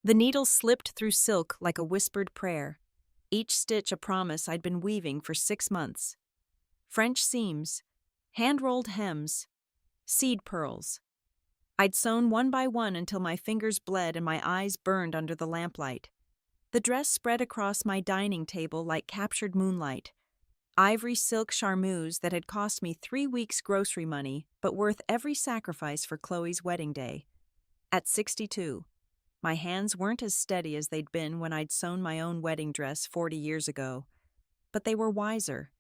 The needle slipped through silk like a whispered prayer, each stitch a promise I'd been weaving for 6 months. French seams, hand-rolled hems, seed pearls. I'd sewn one by one until my fingers bled and my eyes burned under the lamplight. The dress spread across my dining table like captured moonlight, ivory silk charmeuse that had cost me 3 weeks' grocery money but worth every sacrifice for Chloe's wedding day. At 62, my hands weren't as steady as they'd been when I'd sewn my own wedding dress 40 years ago, but they were wiser.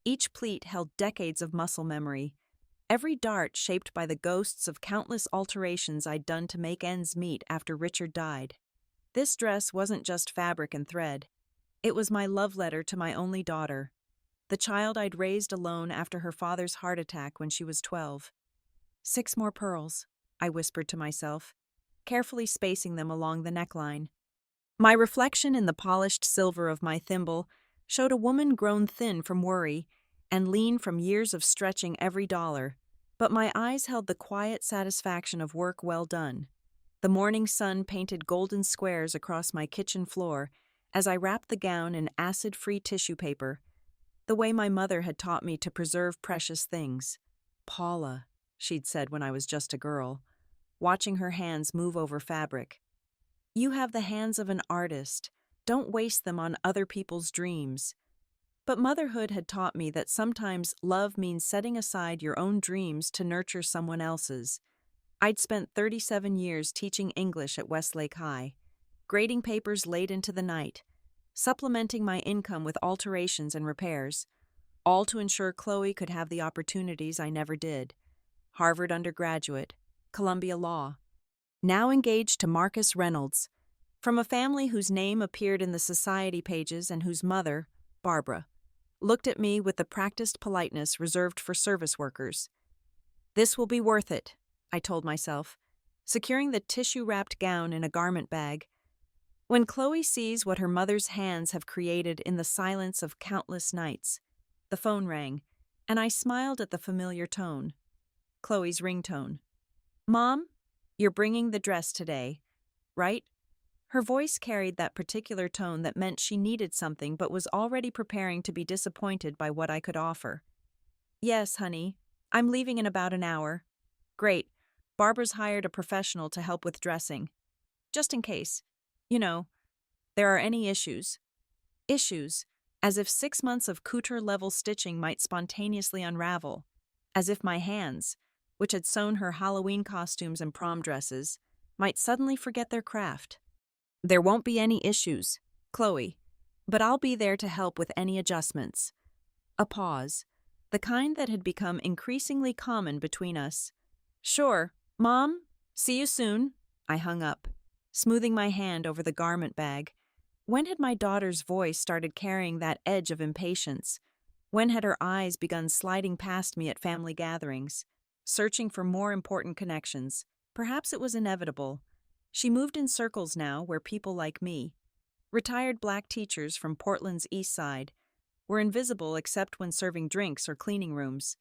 Each pleat held decades of muscle memory, every dart shaped by the ghosts of countless alterations I'd done to make ends meet after Richard died. This dress wasn't just fabric and thread. It was my love letter to my only daughter, the child I'd raised alone after her father's heart attack when she was 12. 6 more pearls, I whispered to myself, carefully spacing them along the neckline. My reflection in the polished silver of my thimble showed a woman grown thin from worry and lean from years of stretching every dollar, but my eyes held the quiet satisfaction of work well done. The morning sun painted golden squares across my kitchen floor as I wrapped the gown in acid-free tissue paper, the way my mother had taught me to preserve precious things. "Paula," she'd said when I was just a girl, watching her hands move over fabric. "You have the hands of an artist. Don't waste them on other people's dreams." But motherhood had taught me that sometimes love means setting aside your own dreams to nurture someone else's. I'd spent 37 years teaching English at Westlake High, grading papers late into the night, supplementing my income with alterations and repairs, all to ensure Chloe could have the opportunities I never did. Harvard undergraduate, Columbia Law. Now engaged to Marcus Reynolds, from a family whose name appeared in the society pages and whose mother, Barbara, looked at me with the practiced politeness reserved for service workers. "This will be worth it," I told myself, securing the tissue-wrapped gown in a garment bag. When Chloe sees what her mother's hands have created in the silence of countless nights. The phone rang, and I smiled at the familiar tone. Chloe's ringtone. "Mom, you're bringing the dress today, right?" Her voice carried that particular tone that meant she needed something but was already preparing to be disappointed by what I could offer. "Yes, honey. I'm leaving in about an hour." "Great. Barbara's hired a professional to help with dressing. Just in case. There are any issues." Issues, as if 6 months of couture-level stitching might spontaneously unravel, as if my hands, which had sewn her Halloween costumes and prom dresses, might suddenly forget their craft. "There won't be any issues, Chloe, but I'll be there to help with any adjustments." A pause, the kind that had become increasingly common between us. "Sure, Mom, see you soon." I hung up, smoothing my hand over the garment bag. When had my daughter's voice started carrying that edge of impatience? When had her eyes begun sliding past me at family gatherings, searching for more important connections? Perhaps it was inevitable. She moved in circles now where people like me, retired black teachers from Portland's East Side, were invisible except when serving drinks or cleaning rooms.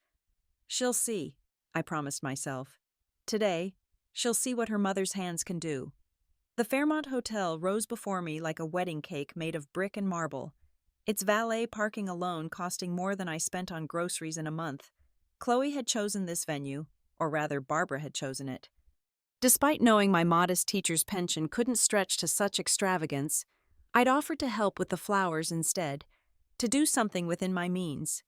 She'll see, I promised myself. Today, she'll see what her mother's hands can do. The Fairmont Hotel rose before me like a wedding cake made of brick and marble, its valet parking alone costing more than I spent on groceries in a month. Chloe had chosen this venue, or rather Barbara had chosen it. Despite knowing my modest teacher's pension couldn't stretch to such extravagance, I'd offered to help with the flowers instead, to do something within my means.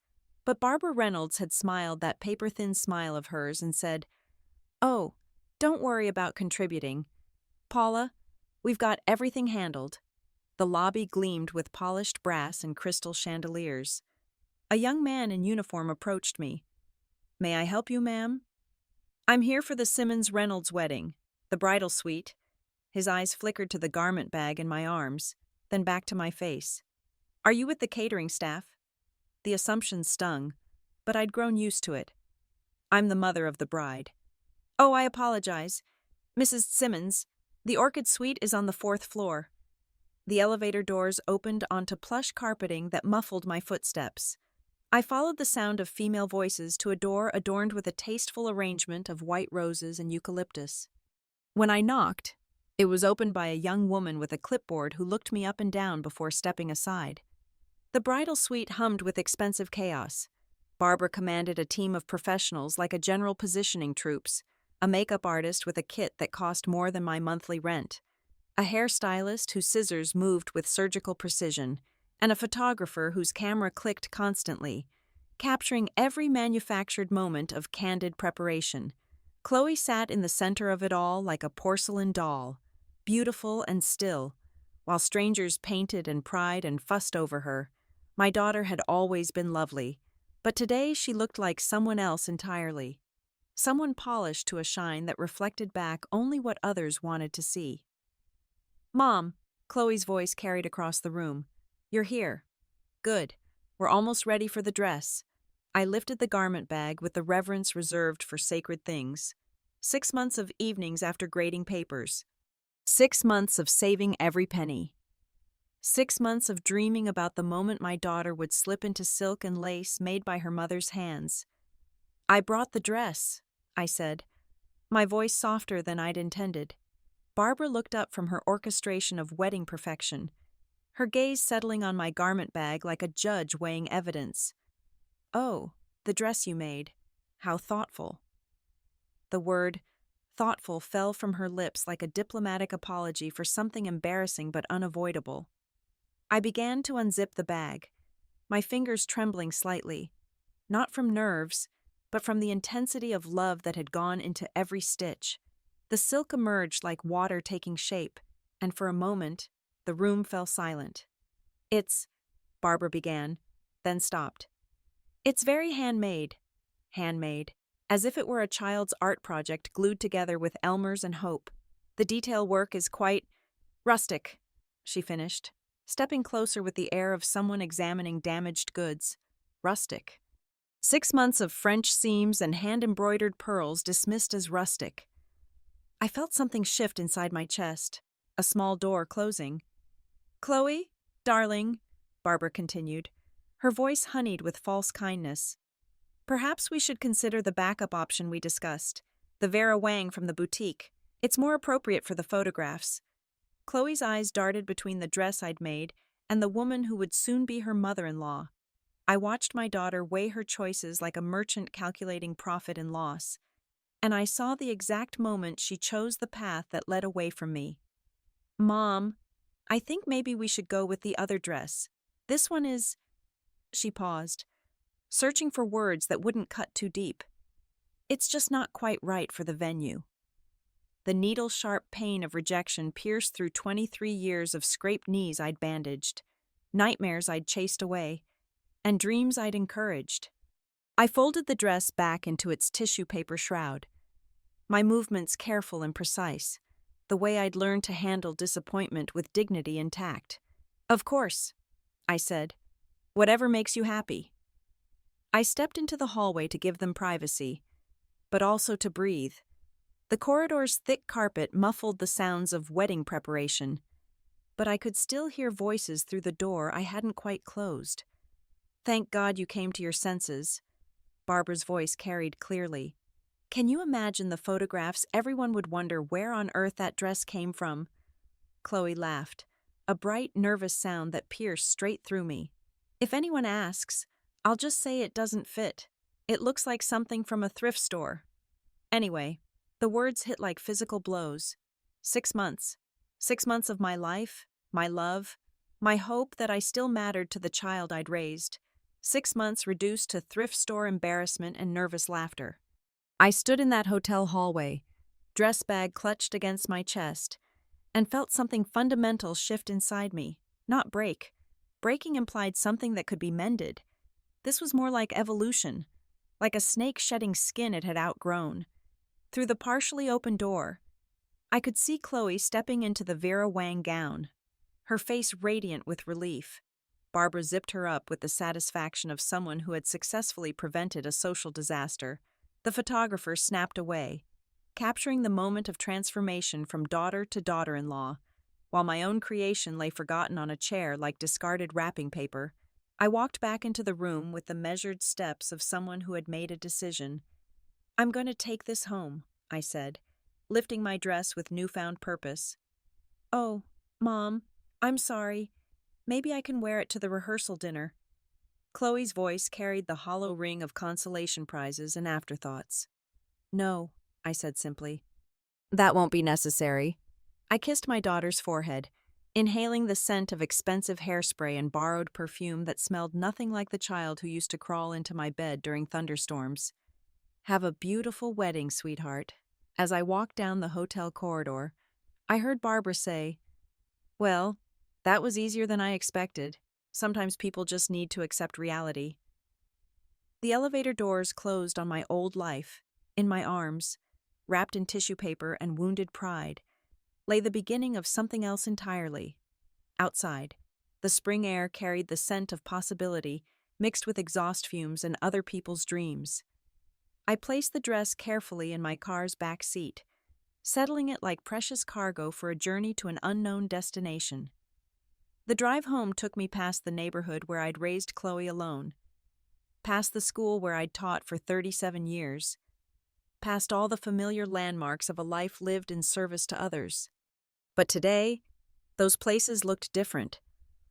But Barbara Reynolds had smiled that paper-thin smile of hers and said, "Oh, don't worry about contributing. Paula, we've got everything handled." The lobby gleamed with polished brass and crystal chandeliers. A young man in uniform approached me. "May I help you, ma'am?" "I'm here for the Simmons-Reynolds wedding, the bridal suite." His eyes flickered to the garment bag in my arms, then back to my face. "Are you with the catering staff?" The assumption stung, but I'd grown used to it. "I'm the mother of the bride." "Oh, I apologize. Mrs. Simmons, the Orchid Suite is on the 4th floor." The elevator doors opened onto plush carpeting that muffled my footsteps. I followed the sound of female voices to a door adorned with a tasteful arrangement of white roses and eucalyptus. When I knocked, It was opened by a young woman with a clipboard who looked me up and down before stepping aside. The bridal suite hummed with expensive chaos. Barbara commanded a team of professionals like a general positioning troops, a makeup artist with a kit that cost more than my monthly rent, a hairstylist whose scissors moved with surgical precision, and a photographer whose camera clicked constantly, capturing every manufactured moment of candid preparation. Chloe sat in the center of it all like a porcelain doll, beautiful and still, while strangers painted and pried and fussed over her. My daughter had always been lovely, but today she looked like someone else entirely. Someone polished to a shine that reflected back only what others wanted to see. "Mom," Chloe's voice carried across the room. "You're here. Good. We're almost ready for the dress." I lifted the garment bag with the reverence reserved for sacred things. 6 months of evenings after grading papers. 6 months of saving every penny. 6 months of dreaming about the moment my daughter would slip into silk and lace made by her mother's hands. "I brought the dress," I said, my voice softer than I'd intended. Barbara looked up from her orchestration of wedding perfection, her gaze settling on my garment bag like a judge weighing evidence. "Oh, the dress you made. How thoughtful." The word thoughtful fell from her lips like a diplomatic apology for something embarrassing but unavoidable. I began to unzip the bag, my fingers trembling slightly, not from nerves, but from the intensity of love that had gone into every stitch. The silk emerged like water taking shape, and for a moment, the room fell silent. "It's," Barbara began, then stopped. "It's very handmade." Handmade, as if it were a child's art project glued together with Elmer's and hope. "The detail work is quite rustic," she finished, stepping closer with the air of someone examining damaged goods. Rustic. 6 months of French seams and hand-embroidered pearls dismissed as rustic. I felt something shift inside my chest, a small door closing. "Chloe, darling," Barbara continued, her voice honeyed with false kindness. "Perhaps we should consider the backup option we discussed, the Vera Wang from the boutique. It's more appropriate for the photographs." Chloe's eyes darted between the dress I'd made and the woman who would soon be her mother-in-law. I watched my daughter weigh her choices like a merchant calculating profit and loss, and I saw the exact moment she chose the path that led away from me. "Mom, I think maybe we should go with the other dress. This one is—" She paused, searching for words that wouldn't cut too deep. "It's just not quite right for the venue." The needle-sharp pain of rejection pierced through 23 years of scraped knees I'd bandaged, nightmares I'd chased away, and dreams I'd encouraged. I folded the dress back into its tissue paper shroud, my movements careful and precise, the way I'd learned to handle disappointment with dignity intact. "Of course," I said, "whatever makes you happy." I stepped into the hallway to give them privacy, but also to breathe. The corridor's thick carpet muffled the sounds of wedding preparation, but I could still hear voices through the door I hadn't quite closed. "Thank God you came to your senses," Barbara's voice carried clearly. "Can you imagine the photographs? Everyone would wonder where on earth that dress came from." Chloe laughed, a bright, nervous sound that pierced straight through me. "If anyone asks, I'll just say it doesn't fit. It looks like something from a thrift store." Anyway, the words hit like physical blows. 6 months. 6 months of my life, my love, my hope that I still mattered to the child I'd raised. 6 months reduced to thrift store embarrassment and nervous laughter. I stood in that hotel hallway, dress bag clutched against my chest, and felt something fundamental shift inside me, not break. Breaking implied something that could be mended. This was more like evolution, like a snake shedding skin it had outgrown. Through the partially open door, I could see Chloe stepping into the Vera Wang gown, her face radiant with relief. Barbara zipped her up with the satisfaction of someone who had successfully prevented a social disaster. The photographer snapped away, capturing the moment of transformation from daughter to daughter-in-law, while my own creation lay forgotten on a chair like discarded wrapping paper. I walked back into the room with the measured steps of someone who had made a decision. "I'm going to take this home," I said, lifting my dress with newfound purpose. Oh, Mom, I'm sorry. Maybe I can wear it to the rehearsal dinner. Chloe's voice carried the hollow ring of consolation prizes and afterthoughts. No, I said simply. That won't be necessary. I kissed my daughter's forehead, inhaling the scent of expensive hairspray and borrowed perfume that smelled nothing like the child who used to crawl into my bed during thunderstorms. Have a beautiful wedding, sweetheart. As I walked down the hotel corridor, I heard Barbara say, "Well, that was easier than I expected. Sometimes people just need to accept reality." The elevator doors closed on my old life. In my arms, wrapped in tissue paper and wounded pride, lay the beginning of something else entirely. Outside, the spring air carried the scent of possibility mixed with exhaust fumes and other people's dreams. I placed the dress carefully in my car's back seat, settling it like precious cargo for a journey to an unknown destination. The drive home took me past the neighborhood where I'd raised Chloe alone, past the school where I'd taught for 37 years, past all the familiar landmarks of a life lived in service to others. But today, those places looked different,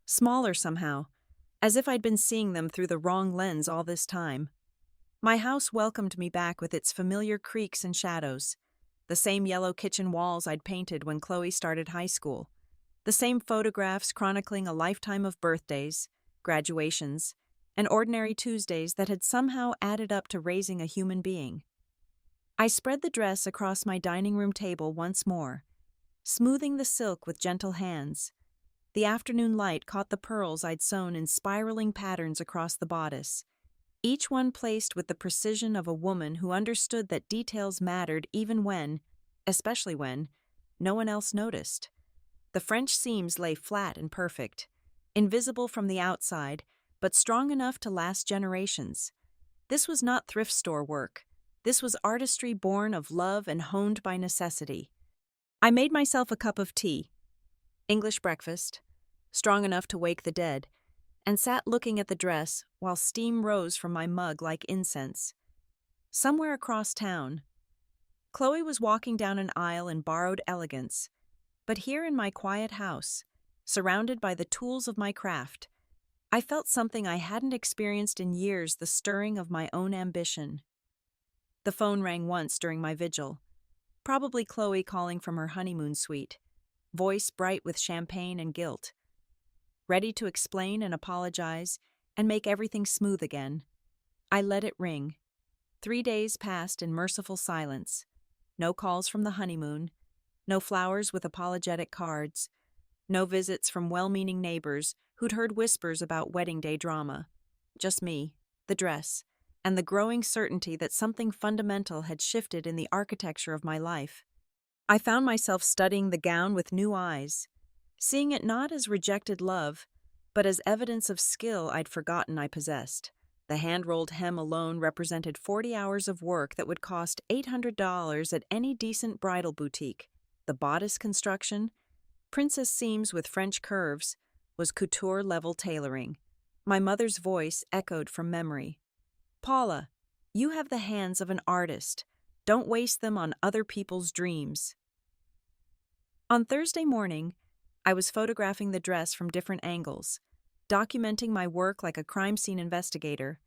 smaller somehow, as if I'd been seeing them through the wrong lens all this time. My house welcomed me back with its familiar creaks and shadows, the same yellow kitchen walls I'd painted when Chloe started high school, the same photographs chronicling a lifetime of birthdays, graduations, and ordinary Tuesdays that had somehow added up to raising a human being. I spread the dress across my dining room table once more, smoothing the silk with gentle hands. The afternoon light caught the pearls I'd sewn in spiraling patterns across the bodice, each one placed with the precision of a woman who understood that details mattered even when, especially when, no one else noticed. The French seams lay flat and perfect, invisible from the outside, but strong enough to last generations. This was not thrift store work. This was artistry born of love and honed by necessity. I made myself a cup of tea, English breakfast, strong enough to wake the dead, and sat looking at the dress while steam rose from my mug like incense. Somewhere across town, Chloe was walking down an aisle in borrowed elegance, but here in my quiet house, surrounded by the tools of my craft, I felt something I hadn't experienced in years, the stirring of my own ambition. The phone rang once during my vigil, probably Chloe calling from her honeymoon suite, voice bright with champagne and guilt, ready to explain and apologize and make everything smooth again. I let it ring. 3 days passed in merciful silence. No calls from the honeymoon, no flowers with apologetic cards, no visits from well-meaning neighbors who'd heard whispers about wedding day drama. Just me, the dress, and the growing certainty that something fundamental had shifted in the architecture of my life. I found myself studying the gown with new eyes, seeing it not as rejected love, but as evidence of skill I'd forgotten I possessed. The hand-rolled hem alone represented 40 hours of work that would cost $800 at any decent bridal boutique. The bodice construction, princess seams with French curves, was couture-level tailoring. My mother's voice echoed from memory. "Paula, you have the hands of an artist. Don't waste them on other people's dreams." On Thursday morning, I was photographing the dress from different angles, documenting my work like a crime scene investigator,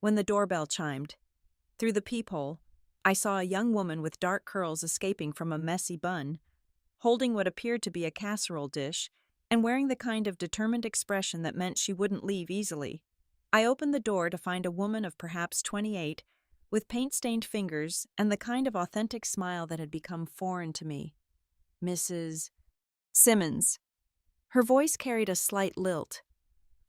when the doorbell chimed. Through the peephole, I saw a young woman with dark curls escaping from a messy bun, holding what appeared to be a casserole dish and wearing the kind of determined expression that meant she wouldn't leave easily. I opened the door to find a woman of perhaps 28, with paint-stained fingers and the kind of authentic smile that had become foreign to me. "Mrs. Simmons." Her voice carried a slight lilt.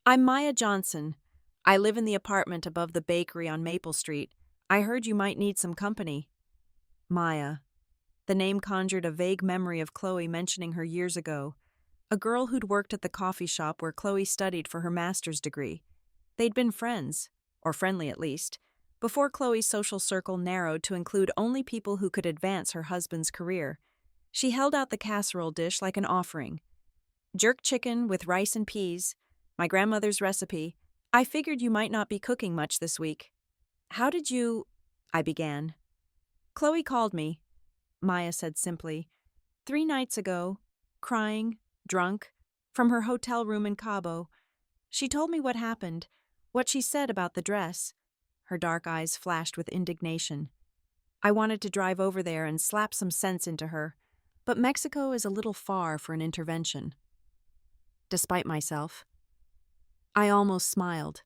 "I'm Maya Johnson. I live in the apartment above the bakery on Maple Street. I heard you might need some company." Maya. The name conjured a vague memory of Chloe mentioning her years ago, a girl who'd worked at the coffee shop where Chloe studied for her master's degree. They'd been friends, or friendly at least, before Chloe's social circle narrowed to include only people who could advance her husband's career. She held out the casserole dish like an offering. "Jerk chicken with rice and peas, my grandmother's recipe. I figured you might not be cooking much this week." "How did you—" I began. "Chloe called me," Maya said simply. "3 nights ago, crying, drunk, from her hotel room in Cabo. She told me what happened, what she said about the dress. Her dark eyes flashed with indignation. I wanted to drive over there and slap some sense into her, but Mexico is a little far for an intervention. Despite myself, I almost smiled.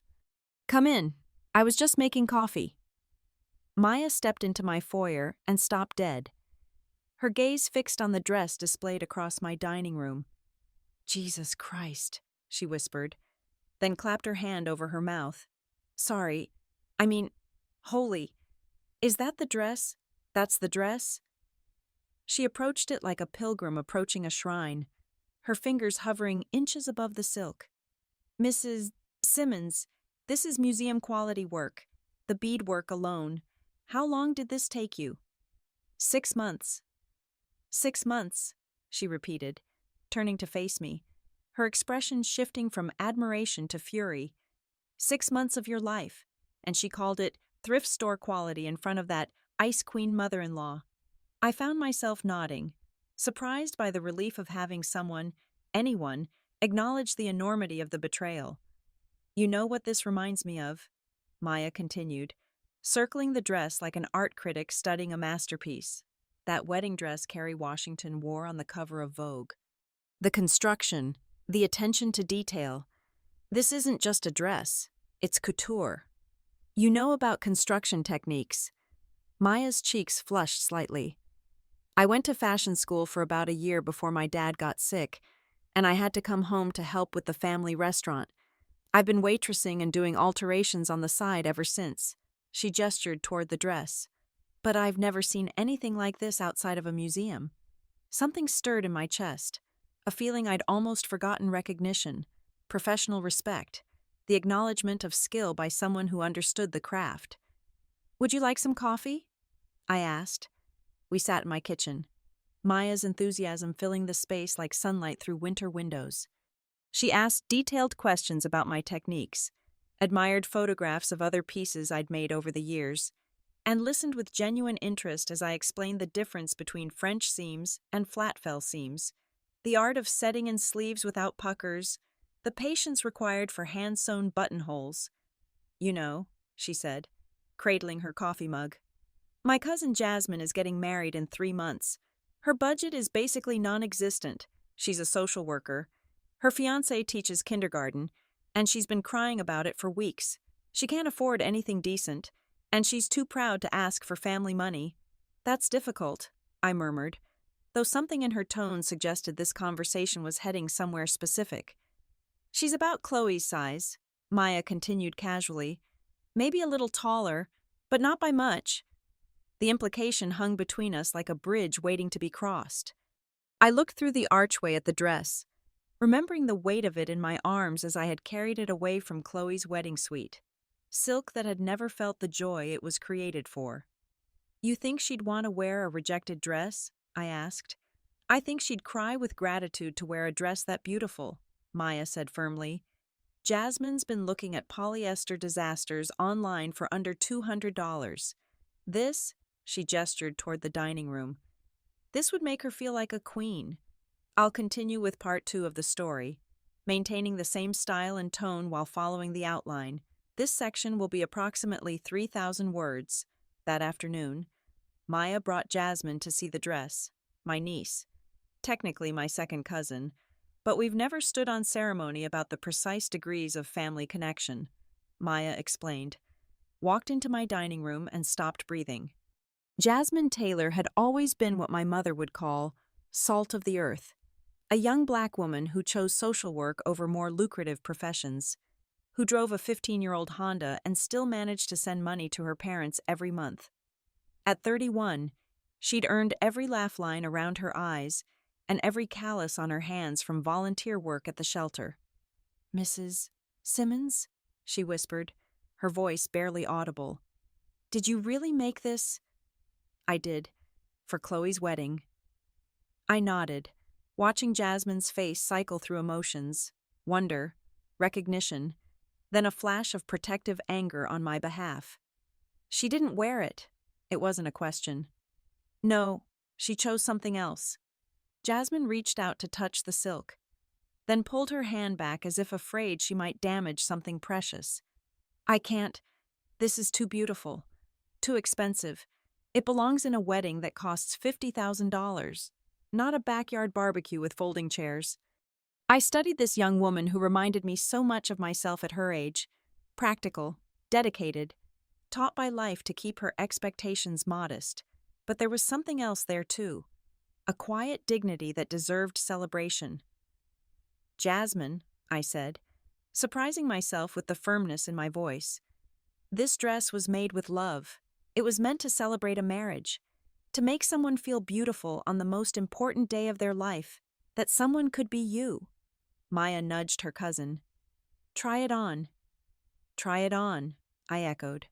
"Come in. I was just making coffee." Maya stepped into my foyer and stopped dead, her gaze fixed on the dress displayed across my dining room. "Jesus Christ," she whispered, then clapped her hand over her mouth. "Sorry. I mean, holy. Is that the dress? That's the dress?" She approached it like a pilgrim approaching a shrine, her fingers hovering inches above the silk. "Mrs. Simmons, this is museum-quality work, the beadwork alone. How long did this take you?" 6 months. 6 months, she repeated, turning to face me, her expression shifting from admiration to fury. 6 months of your life, and she called it thrift store quality in front of that ice queen mother-in-law. I found myself nodding, surprised by the relief of having someone, anyone, acknowledge the enormity of the betrayal. "You know what this reminds me of?" Maya continued, circling the dress like an art critic studying a masterpiece. That wedding dress Kerry Washington wore on the cover of Vogue. The construction, the attention to detail. This isn't just a dress, it's couture. "You know about construction techniques." Maya's cheeks flushed slightly. "I went to fashion school for about a year before my dad got sick, and I had to come home to help with the family restaurant. I've been waitressing and doing alterations on the side ever since." She gestured toward the dress. "But I've never seen anything like this outside of a museum." Something stirred in my chest, a feeling I'd almost forgotten: recognition, professional respect, the acknowledgement of skill by someone who understood the craft. "Would you like some coffee?" I asked. We sat in my kitchen, Maya's enthusiasm filling the space like sunlight through winter windows. She asked detailed questions about my techniques, admired photographs of other pieces I'd made over the years, and listened with genuine interest as I explained the difference between French seams and flat fell seams, the art of setting in sleeves without puckers, the patience required for hand-sewn buttonholes. "You know," she said, cradling her coffee mug, "my cousin Jasmine is getting married in 3 months. Her budget is basically non-existent. She's a social worker. Her fiancé teaches kindergarten, and she's been crying about it for weeks. She can't afford anything decent, and she's too proud to ask for family money." "That's difficult," I murmured, though something in her tone suggested this conversation was heading somewhere specific. "She's about Chloe's size," Maya continued casually. "Maybe a little taller, but not by much." The implication hung between us like a bridge waiting to be crossed. I looked through the archway at the dress, remembering the weight of it in my arms as I had carried it away from Chloe's wedding suite. Silk that had never felt the joy it was created for. "You think she'd want to wear a rejected dress?" I asked. "I think she'd cry with gratitude to wear a dress that beautiful," Maya said firmly. "Jasmine's been looking at polyester disasters online for under $200. This," she gestured toward the dining room, "this would make her feel like a queen." I'll continue with part 2 of the story, maintaining the same style and tone while following the outline. This section will be approximately 3,000 words. That afternoon, Maya brought Jasmine to see the dress, my niece, technically my second cousin, but we've never stood on ceremony about the precise degrees of family connection, Maya explained, walked into my dining room and stopped breathing. Jasmine Taylor had always been what my mother would call salt of the earth, a young black woman who chose social work over more lucrative professions, who drove a 15-year-old Honda and still managed to send money to her parents every month. At 31, she'd earned every laugh line around her eyes and every callus on her hands from volunteer work at the shelter. "Mrs. Simmons?" she whispered, her voice barely audible. "Did you really make this?" "I did, for Chloe's wedding." I nodded, watching Jasmine's face cycle through emotions, wonder, recognition, then a flash of protective anger on my behalf. "She didn't wear it." It wasn't a question. "No, she chose something else." Jasmine reached out to touch the silk, then pulled her hand back as if afraid she might damage something precious. I can't. This is too beautiful. Too expensive. It belongs in a wedding that costs $50,000, not a backyard barbecue with folding chairs. I studied this young woman who reminded me so much of myself at her age. Practical, dedicated, taught by life to keep her expectations modest. But there was something else there too. A quiet dignity that deserved celebration. Jasmine, I said, surprising myself with the firmness in my voice. This dress was made with love. It was meant to celebrate a marriage, to make someone feel beautiful on the most important day of their life, that someone could be you. Maya nudged her cousin. Try it on. Try it on, I echoed.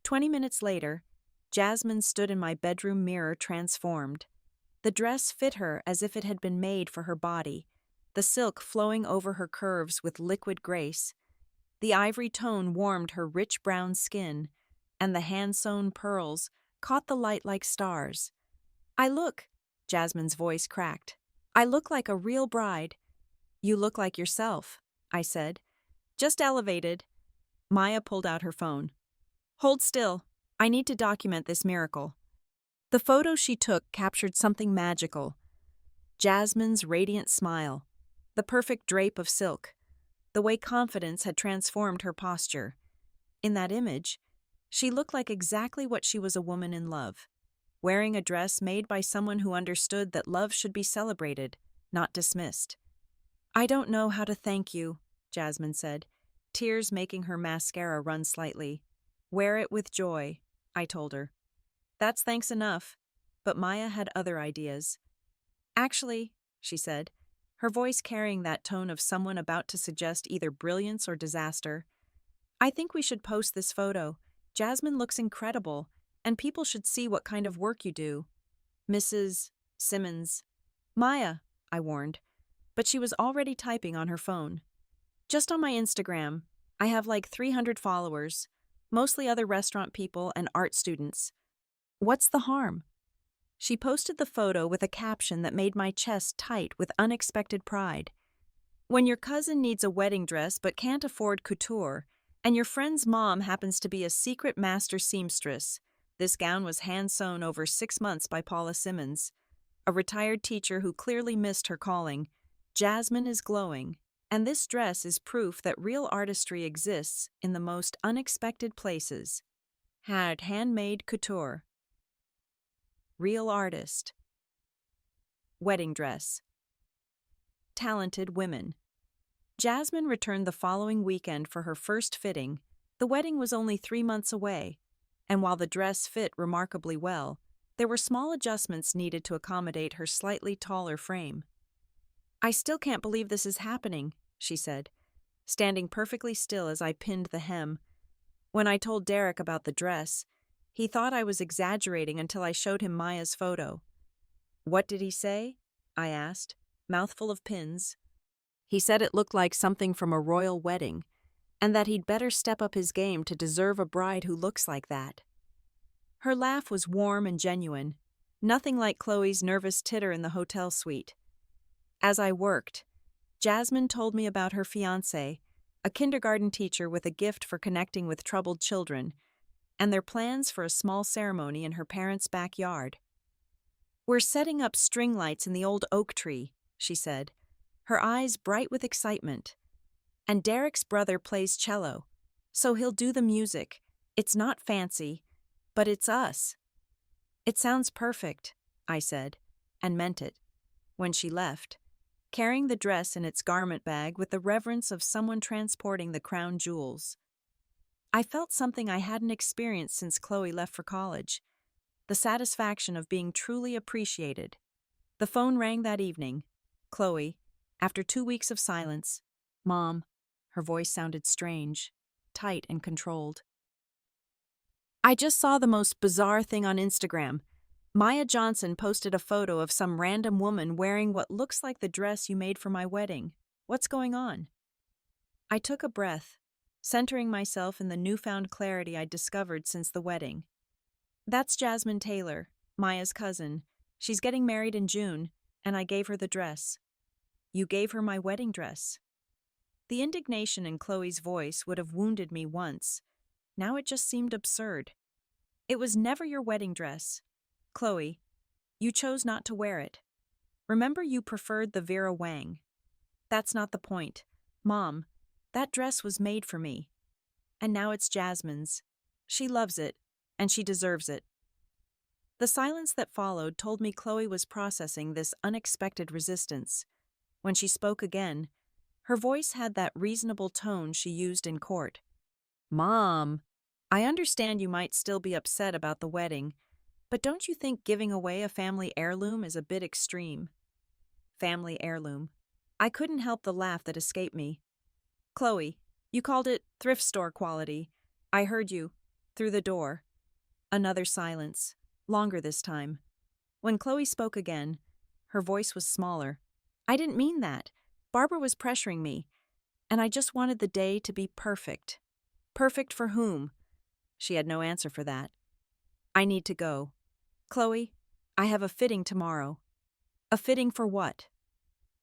20 minutes later, Jasmine stood in my bedroom mirror transformed. The dress fit her as if it had been made for her body, the silk flowing over her curves with liquid grace. The ivory tone warmed her rich brown skin, and the hand-sewn pearls caught the light like stars. Jasmine's voice cracked. I look like a real bride. You look like yourself, I said. Just elevated. Maya pulled out her phone. Hold still. I need to document this miracle. The photo she took captured something magical. Jasmine's radiant smile, the perfect drape of silk, the way confidence had transformed her posture. In that image, she looked like exactly what she was, a woman in love, wearing a dress made by someone who understood that love should be celebrated, not dismissed. I don't know how to thank you, Jasmine said, tears making her mascara run slightly. Wear it with joy, I told her. That's thanks enough, but Maya had other ideas. Actually, she said, her voice carrying that tone of someone about to suggest either brilliance or disaster, I think we should post this photo. Jasmine looks incredible, and people should see what kind of work you do. Mrs. Simmons. Maya, I warned, but she was already typing on her phone. Just on my Instagram, I have like 300 followers, mostly other restaurant people and art students. What's the harm? She posted the photo with a caption that made my chest tight with unexpected pride. When your cousin needs a wedding dress but can't afford couture, and your friend's mom happens to be a secret master seamstress, this gown was hand-sewn over 6 months by Paula Simmons, a retired teacher who clearly missed her calling. Jasmine is glowing, and this dress is proof that real artistry exists in the most unexpected places. Had handmade couture. Real artist. Wedding dress. Talented women. Jasmine returned the following weekend for her first fitting. The wedding was only 3 months away, and while the dress fit remarkably well, there were small adjustments needed to accommodate her slightly taller frame. I still can't believe this is happening, she said, standing perfectly still as I pinned the hem. When I told Derek about the dress, he thought I was exaggerating until I showed him Maya's photo. What did he say? I asked, mouthful of pins. He said it looked like something from a royal wedding, and that he'd better step up his game to deserve a bride who looks like that. Her laugh was warm and genuine, nothing like Chloe's nervous titter in the hotel suite. As I worked, Jasmine told me about her fiancé, a kindergarten teacher with a gift for connecting with troubled children, and their plans for a small ceremony in her parents' backyard. We're setting up string lights in the old oak tree, she said, her eyes bright with excitement. And Derek's brother plays cello, so he'll do the music. It's not fancy, but it's us. It sounds perfect, I said, and meant it. When she left, carrying the dress in its garment bag with the reverence of someone transporting the crown jewels, I felt something I hadn't experienced since Chloe left for college, the satisfaction of being truly appreciated. The phone rang that evening. Chloe, after 2 weeks of silence. Mom. Her voice sounded strange, tight and controlled. I just saw the most bizarre thing on Instagram. Maya Johnson posted a photo of some random woman wearing what looks like the dress you made for my wedding. What's going on? I took a breath, centering myself in the newfound clarity I'd discovered since the wedding. That's Jasmine Taylor, Maya's cousin. She's getting married in June. and I gave her the dress. You gave her my wedding dress. The indignation in Chloe's voice would have wounded me once. Now it just seemed absurd. It was never your wedding dress. Chloe, you chose not to wear it. Remember, you preferred the Vera Wang. That's not the point. Mom, that dress was made for me. And now it's Jasmine's. She loves it, and she deserves it. The silence that followed told me Chloe was processing this unexpected resistance. When she spoke again, her voice had that reasonable tone she used in court. Mom, I understand you might still be upset about the wedding, but don't you think giving away a family heirloom is a bit extreme? Family heirloom. I couldn't help the laugh that escaped me. Chloe, you called it thrift store quality. I heard you. Through the door. Another silence. Longer this time. When Chloe spoke again, her voice was smaller. I didn't mean that. Barbara was pressuring me, and I just wanted the day to be perfect. Perfect for whom? She had no answer for that. I need to go. Chloe, I have a fitting tomorrow. A fitting for what?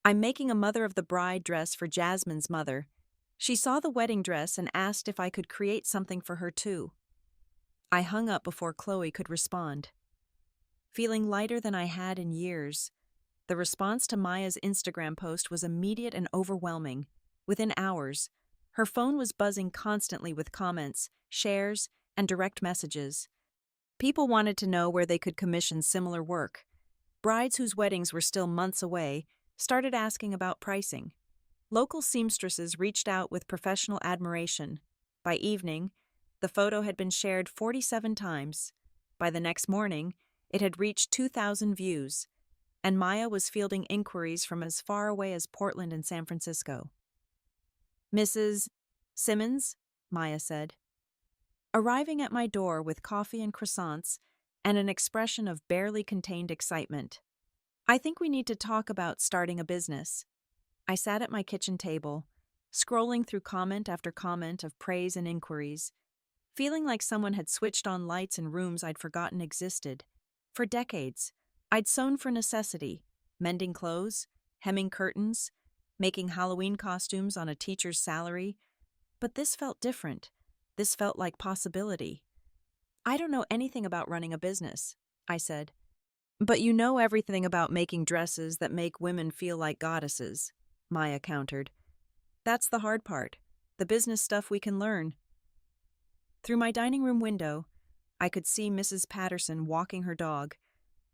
I'm making a mother of the bride dress for Jasmine's mother. She saw the wedding dress and asked if I could create something for her too. I hung up before Chloe could respond. Feeling lighter than I had in years, the response to Maya's Instagram post was immediate and overwhelming. Within hours, her phone was buzzing constantly with comments, shares, and direct messages. People wanted to know where they could commission similar work. Brides whose weddings were still months away started asking about pricing. Local seamstresses reached out with professional admiration. By evening, the photo had been shared 47 times. By the next morning, it had reached 2,000 views, and Maya was fielding inquiries from as far away as Portland and San Francisco. Mrs. Simmons, Maya said. Arriving at my door with coffee and croissants and an expression of barely contained excitement. I think we need to talk about starting a business. I sat at my kitchen table, scrolling through comment after comment of praise and inquiries, feeling like someone had switched on lights in rooms I'd forgotten existed. For decades, I'd sewn for necessity, mending clothes, hemming curtains, making Halloween costumes on a teacher's salary. But this felt different. This felt like possibility. I don't know anything about running a business, I said. But you know everything about making dresses that make women feel like goddesses, Maya countered. That's the hard part, the business stuff we can learn. Through my dining room window, I could see Mrs. Patterson walking her dog,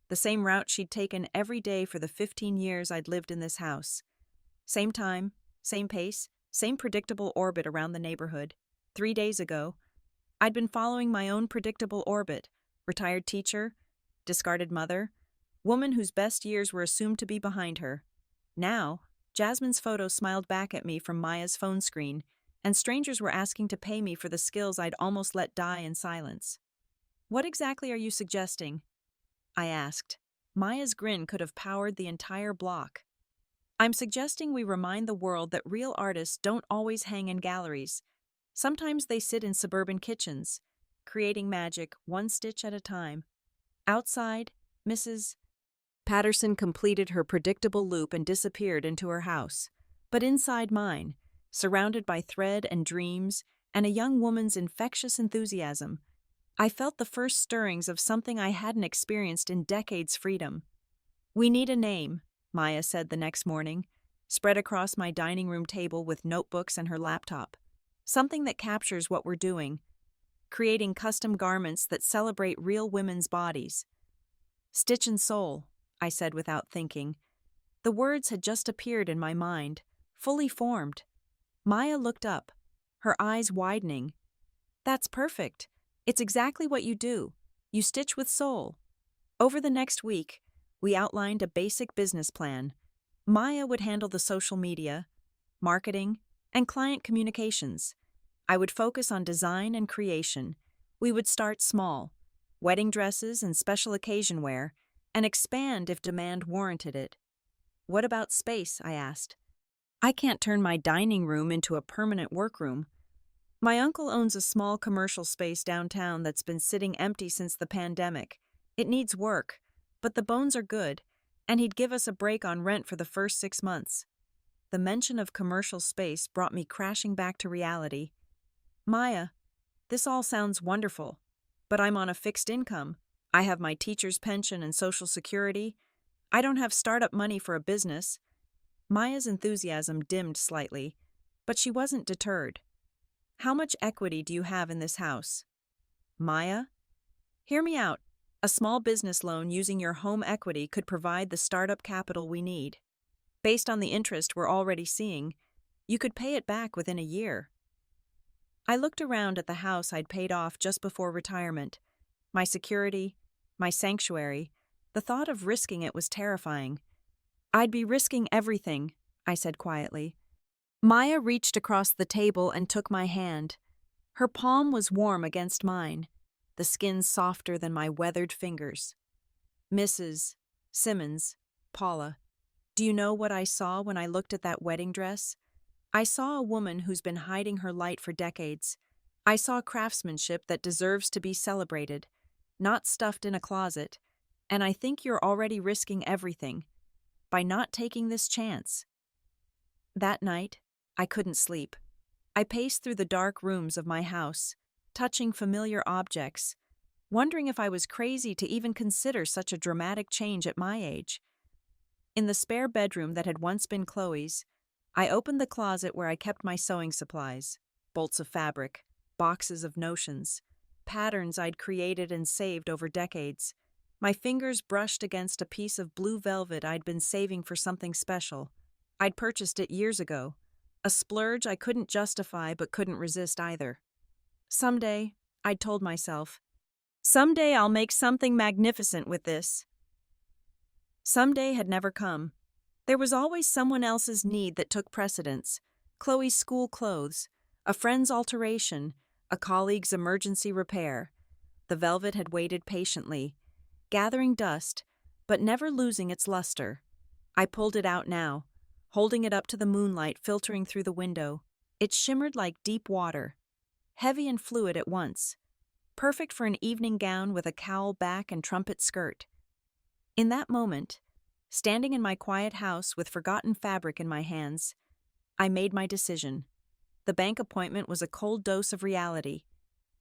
the same route she'd taken every day for the 15 years I'd lived in this house. Same time, same pace, same predictable orbit around the neighborhood. 3 days ago, I'd been following my own predictable orbit, retired teacher, discarded mother, woman whose best years were assumed to be behind her. Now, Jasmine's photo smiled back at me from Maya's phone screen, and strangers were asking to pay me for the skills I'd almost let die in silence. What exactly are you suggesting? I asked. Maya's grin could have powered the entire block. I'm suggesting we remind the world that real artists don't always hang in galleries. Sometimes they sit in suburban kitchens, creating magic one stitch at a time. Outside, Mrs. Patterson completed her predictable loop and disappeared into her house. But inside mine, surrounded by thread and dreams and a young woman's infectious enthusiasm, I felt the first stirrings of something I hadn't experienced in decades' freedom. We need a name, Maya said the next morning, spread across my dining room table with notebooks and her laptop. Something that captures what we're doing, creating custom garments that celebrate real women's bodies. Stitch and Soul, I said without thinking. The words had just appeared in my mind, fully formed. Maya looked up, her eyes widening. That's perfect. It's exactly what you do. You stitch with soul. Over the next week, we outlined a basic business plan. Maya would handle the social media, marketing, and client communications. I would focus on design and creation. We would start small, wedding dresses and special occasion wear, and expand if demand warranted it. What about space? I asked. I can't turn my dining room into a permanent workroom. My uncle owns a small commercial space downtown that's been sitting empty since the pandemic. It needs work, but the bones are good, And he'd give us a break on rent for the first 6 months. The mention of commercial space brought me crashing back to reality. Maya, this all sounds wonderful, but I'm on a fixed income. I have my teacher's pension and Social Security. I don't have startup money for a business. Maya's enthusiasm dimmed slightly, but she wasn't deterred. How much equity do you have in this house? Maya? Hear me out. A small business loan using your home equity could provide the startup capital we need. Based on the interest we're already seeing, you could pay it back within a year. I looked around at the house I'd paid off just before retirement. My security, my sanctuary, the thought of risking it was terrifying. I'd be risking everything, I said quietly. Maya reached across the table and took my hand. Her palm was warm against mine, the skin softer than my weathered fingers. Mrs. Simmons, Paula, do you know what I saw when I looked at that wedding dress? I saw a woman who's been hiding her light for decades. I saw craftsmanship that deserves to be celebrated, not stuffed in a closet, and I think you're already risking everything by not taking this chance. That night, I couldn't sleep. I paced through the dark rooms of my house, touching familiar objects, wondering if I was crazy to even consider such a dramatic change at my age. In the spare bedroom that had once been Chloe's, I opened the closet where I kept my sewing supplies, bolts of fabric, boxes of notions, patterns I'd created and saved over decades. My fingers brushed against a piece of blue velvet I'd been saving for something special. I'd purchased it years ago, a splurge I couldn't justify but couldn't resist either. Someday, I'd told myself, someday I'll make something magnificent with this. Someday had never come. There was always someone else's need that took precedence. Chloe's school clothes, a friend's alteration, a colleague's emergency repair. The velvet had waited patiently, gathering dust, but never losing its luster. I pulled it out now, holding it up to the moonlight filtering through the window. It shimmered like deep water, heavy and fluid at once, perfect for an evening gown with a cowl back and trumpet skirt. In that moment, standing in my quiet house with forgotten fabric in my hands, I made my decision. The bank appointment was a cold dose of reality.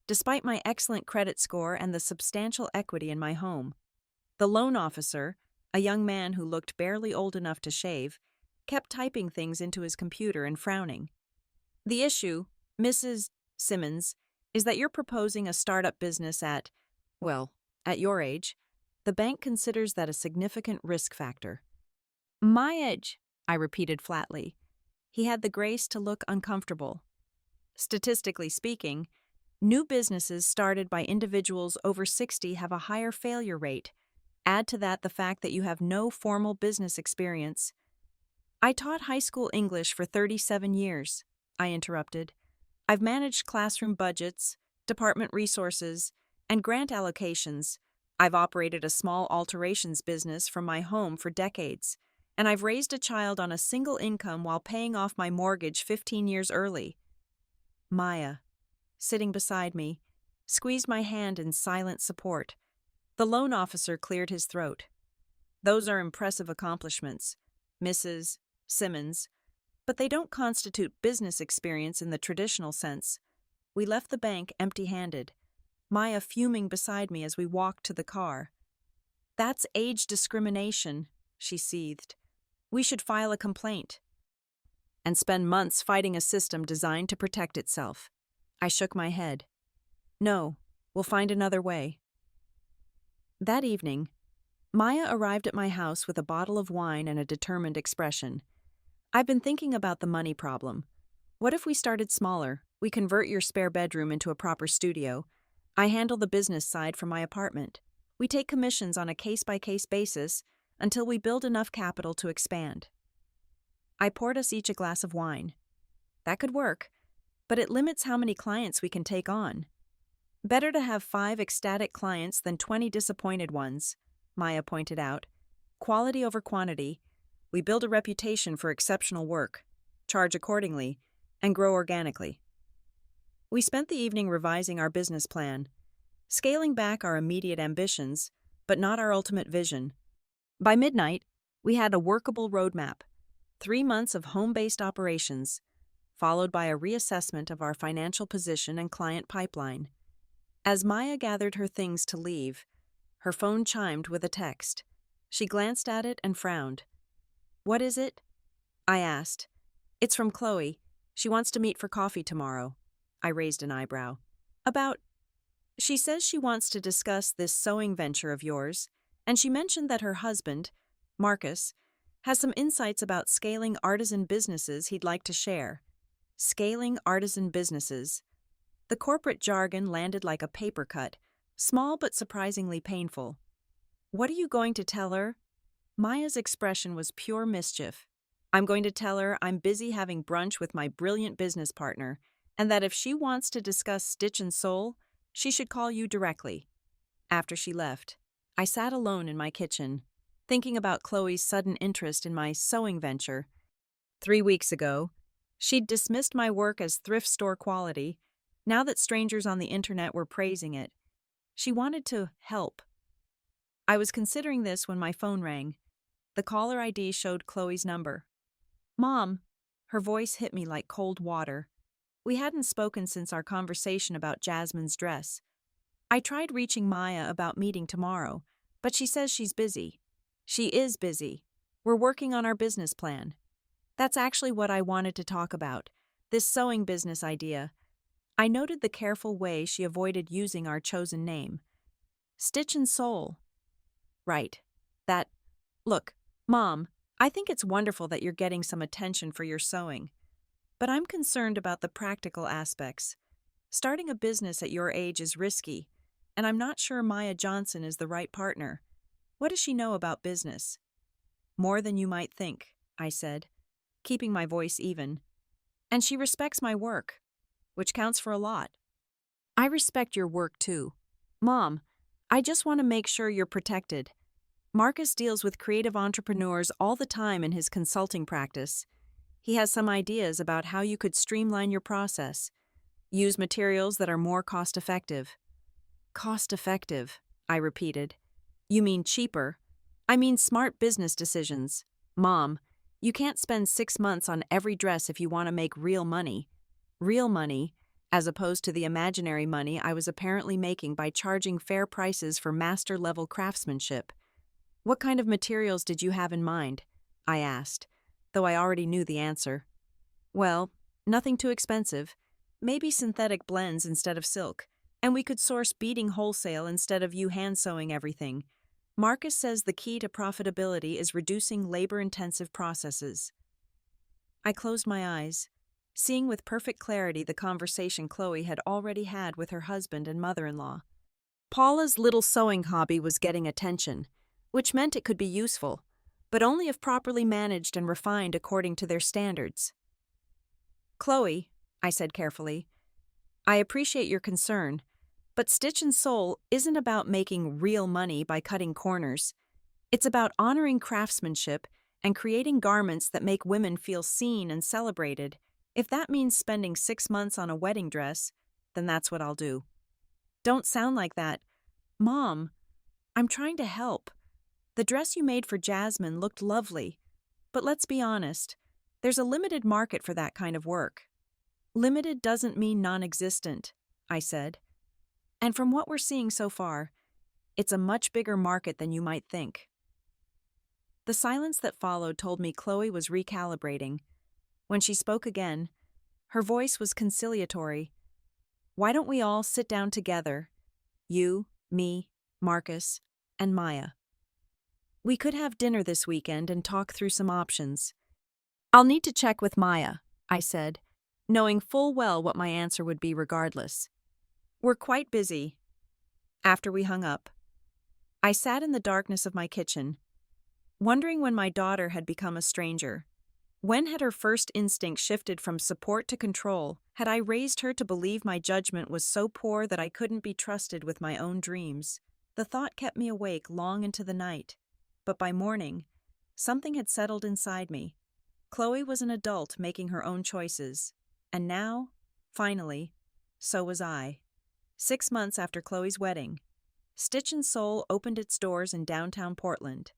Despite my excellent credit score and the substantial equity in my home, the loan officer, a young man who looked barely old enough to shave, kept typing things into his computer and frowning. The issue, Mrs. Simmons, is that you're proposing a startup business at your age. The bank considers that a significant risk factor. My age, I repeated flatly. He had the grace to look uncomfortable. Statistically speaking, new businesses started by individuals over 60 have a higher failure rate. Add to that the fact that you have no formal business experience. I taught high school English for 37 years, I interrupted. I've managed classroom budgets, department resources, and grant allocations. I've operated a small alterations business from my home for decades, and I've raised a child on a single income while paying off my mortgage 15 years early. Maya, sitting beside me, squeezed my hand in silent support. The loan officer cleared his throat. Those are impressive accomplishments, Mrs. Simmons, but they don't constitute business experience in the traditional sense. We left the bank empty-handed, Maya fuming beside me as we walked to the car. That's age discrimination, she seethed. We should file a complaint and spend months fighting a system designed to protect itself. I shook my head. No, we'll find another way. That evening, Maya arrived at my house with a bottle of wine and a determined expression. I've been thinking about the money problem. What if we started smaller? We convert your spare bedroom into a proper studio. I handle the business side from my apartment. We take commissions on a case-by-case basis until we build enough capital to expand. I poured us each a glass of wine. That could work, but it limits how many clients we can take on. Better to have 5 ecstatic clients than 20 disappointed ones, Maya pointed out. Quality over quantity. We build a reputation for exceptional work, charge accordingly, and grow organically. We spent the evening revising our business plan, scaling back our immediate ambitions, but not our ultimate vision. By midnight, We had a workable roadmap, 3 months of home-based operations, followed by a reassessment of our financial position and client pipeline. As Maya gathered her things to leave, her phone chimed with a text. She glanced at it and frowned. "What is it?" I asked. "It's from Chloe. She wants to meet for coffee tomorrow." I raised an eyebrow. "About—" "She says she wants to discuss this sewing venture of yours, and she mentioned that her husband, Marcus, has some insights about scaling artisan businesses he'd like to share." Scaling artisan businesses. The corporate jargon landed like a paper cut, small but surprisingly painful. "What are you going to tell her?" Maya's expression was pure mischief. "I'm going to tell her I'm busy having brunch with my brilliant business partner, and that if she wants to discuss Stitch and Soul, she should call you directly." After she left, I sat alone in my kitchen, thinking about Chloe's sudden interest in my sewing venture. 3 weeks ago, she'd dismissed my work as thrift store quality. Now that strangers on the internet were praising it, she wanted to help. I was considering this when my phone rang. The caller ID showed Chloe's number. "Mom," her voice hit me like cold water. We hadn't spoken since our conversation about Jasmine's dress. I tried reaching Maya about meeting tomorrow, but she says she's busy. She is busy. We're working on our business plan. That's actually what I wanted to talk about, this sewing business idea. I noted the careful way she avoided using our chosen name. Stitch and Soul. Right. Look, Mom, I think it's wonderful that you're getting some attention for your sewing. But I'm concerned about the practical aspects. Starting a business at your age is risky, and I'm not sure Maya Johnson is the right partner. What does she know about business?" "More than you might think," I said, keeping my voice even. "And she respects my work, which counts for a lot." "I respect your work too. Mom, I just want to make sure you're protected. Marcus deals with creative entrepreneurs all the time in his consulting practice. He has some ideas about how you could streamline your process, use materials that are more cost-effective." "Cost-effective," I repeated. "You mean cheaper?" "I mean smart business decisions. Mom, you can't spend 6 months on every dress if you want to make real money. Real money, as opposed to the imaginary money I was apparently making by charging fair prices for master-level craftsmanship." "What kind of materials did you have in mind?" I asked, though I already knew the answer. "Well, nothing too expensive. Maybe synthetic blends instead of silk, and we could source beading wholesale instead of you hand-sewing everything. Marcus says the key to profitability is reducing labor-intensive processes." I closed my eyes, seeing with perfect clarity the conversation Chloe had already had with her husband and mother-in-law. Paula's little sewing hobby was getting attention, which meant it could be useful, but only if properly managed and refined according to their standards. "Chloe," I said carefully, "I appreciate your concern, but Stitch and Soul isn't about making real money by cutting corners. It's about honoring craftsmanship and creating garments that make women feel seen and celebrated. If that means spending 6 months on a wedding dress, then that's what I'll do." "Don't sound like that. Mom, I'm trying to help. The dress you made for Jasmine looked lovely, but let's be honest, there's a limited market for that kind of work." "Limited doesn't mean non-existent," I said. "And from what we're seeing so far, it's a much bigger market than you might think." The silence that followed told me Chloe was recalibrating. When she spoke again, her voice was conciliatory. "Why don't we all sit down together? You, me, Marcus, and Maya. We could have dinner this weekend and talk through some options." "I'll need to check with Maya," I said, knowing full well what my answer would be regardless. "We're quite busy." After we hung up, I sat in the darkness of my kitchen, wondering when my daughter had become a stranger. When had her first instinct shifted from support to control? Had I raised her to believe my judgment was so poor that I couldn't be trusted with my own dreams? The thought kept me awake long into the night. But by morning, something had settled inside me. Chloe was an adult making her own choices. And now, finally, so was I. 6 months after Chloe's wedding, Stitch and Soul opened its doors in downtown Portland.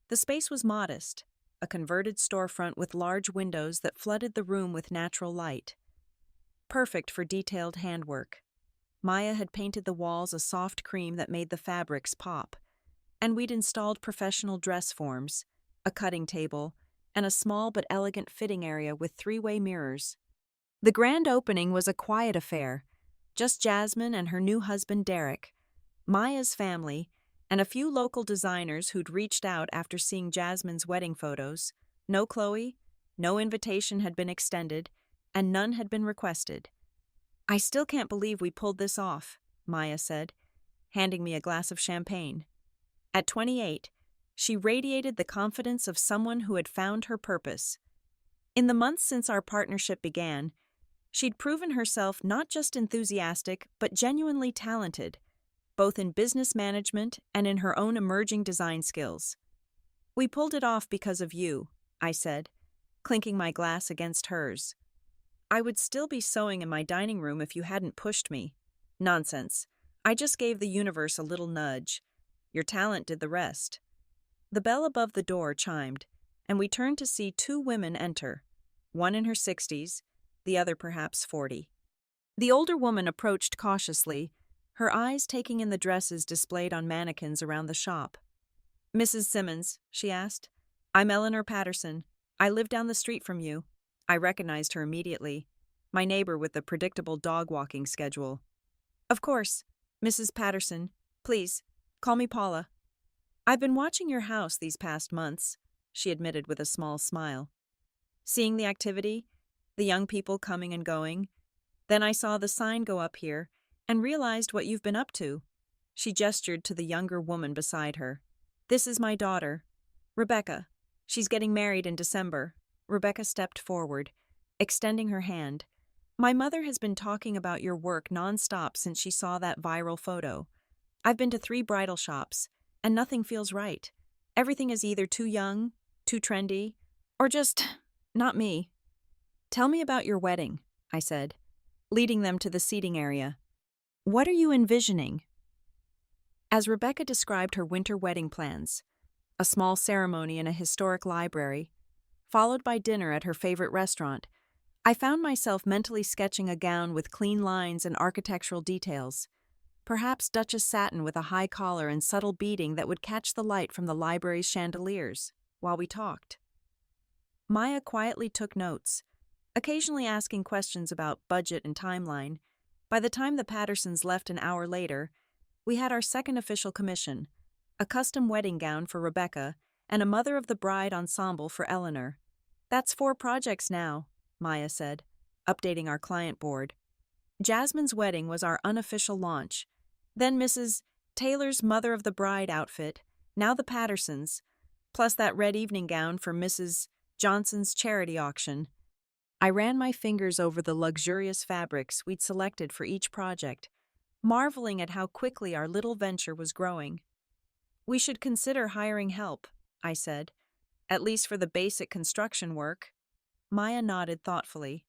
The space was modest, a converted storefront with large windows that flooded the room with natural light. Perfect for detailed handwork. Maya had painted the walls a soft cream that made the fabrics pop, and we'd installed professional dress forms, a cutting table, and a small but elegant fitting area with three-way mirrors. The grand opening was a quiet affair, just Jasmine and her new husband Derek, Maya's family, and a few local designers who'd reached out after seeing Jasmine's wedding photos. No Chloe, no invitation had been extended, and none had been requested. "I still can't believe we pulled this off," Maya said, handing me a glass of champagne. At 28, she radiated the confidence of someone who had found her purpose. In the months since our partnership began, she'd proven herself not just enthusiastic, but genuinely talented, both in business management and in her own emerging design skills. "We pulled it off because of you," I said, clinking my glass against hers. "I would still be sewing in my dining room if you hadn't pushed me." "Nonsense. I just gave the universe a little nudge. Your talent did the rest." The bell above the door chimed, and we turned to see two women enter, one in her 60s, the other perhaps 40. The older woman approached cautiously, her eyes taking in the dresses displayed on mannequins around the shop. "Mrs. Simmons," she asked. "I'm Eleanor Patterson. I live down the street from you." I recognized her immediately, my neighbor with the predictable dog-walking schedule. "Of course, Mrs. Patterson. Please, call me Paula." "I've been watching your house these past months," she admitted with a small smile. "Seeing the activity, the young people coming and going. Then I saw the sign go up here and realized what you've been up to." She gestured to the younger woman beside her. "This is my daughter, Rebecca. She's getting married in December." Rebecca stepped forward, extending her hand. "My mother has been talking about your work nonstop since she saw that viral photo. I've been to 3 bridal shops, and nothing feels right. Everything is either too young, too trendy, or just not me." "Tell me about your wedding," I said, leading them to the seating area. "What are you envisioning?" As Rebecca described her winter wedding plans, a small ceremony in a historic library, followed by dinner at her favorite restaurant, I found myself mentally sketching a gown with clean lines and architectural details, perhaps Duchess satin with a high collar and subtle beading that would catch the light from the library's chandeliers, while we talked. Maya quietly took notes, occasionally asking questions about budget and timeline. By the time the Pattersons left an hour later, we had our second official commission, a custom wedding gown for Rebecca and a mother of the bride ensemble for Eleanor. "That's 4 projects now," Maya said, updating our client board. Jasmine's wedding was our unofficial launch, then Mrs. Taylor's mother of the bride outfit, now the Pattersons, plus that red evening gown for Mrs. Johnson's charity auction. I ran my fingers over the luxurious fabrics we'd selected for each project, marveling at how quickly our little venture was growing. "We should consider hiring help," I said, "at least for the basic construction work." Maya nodded thoughtfully.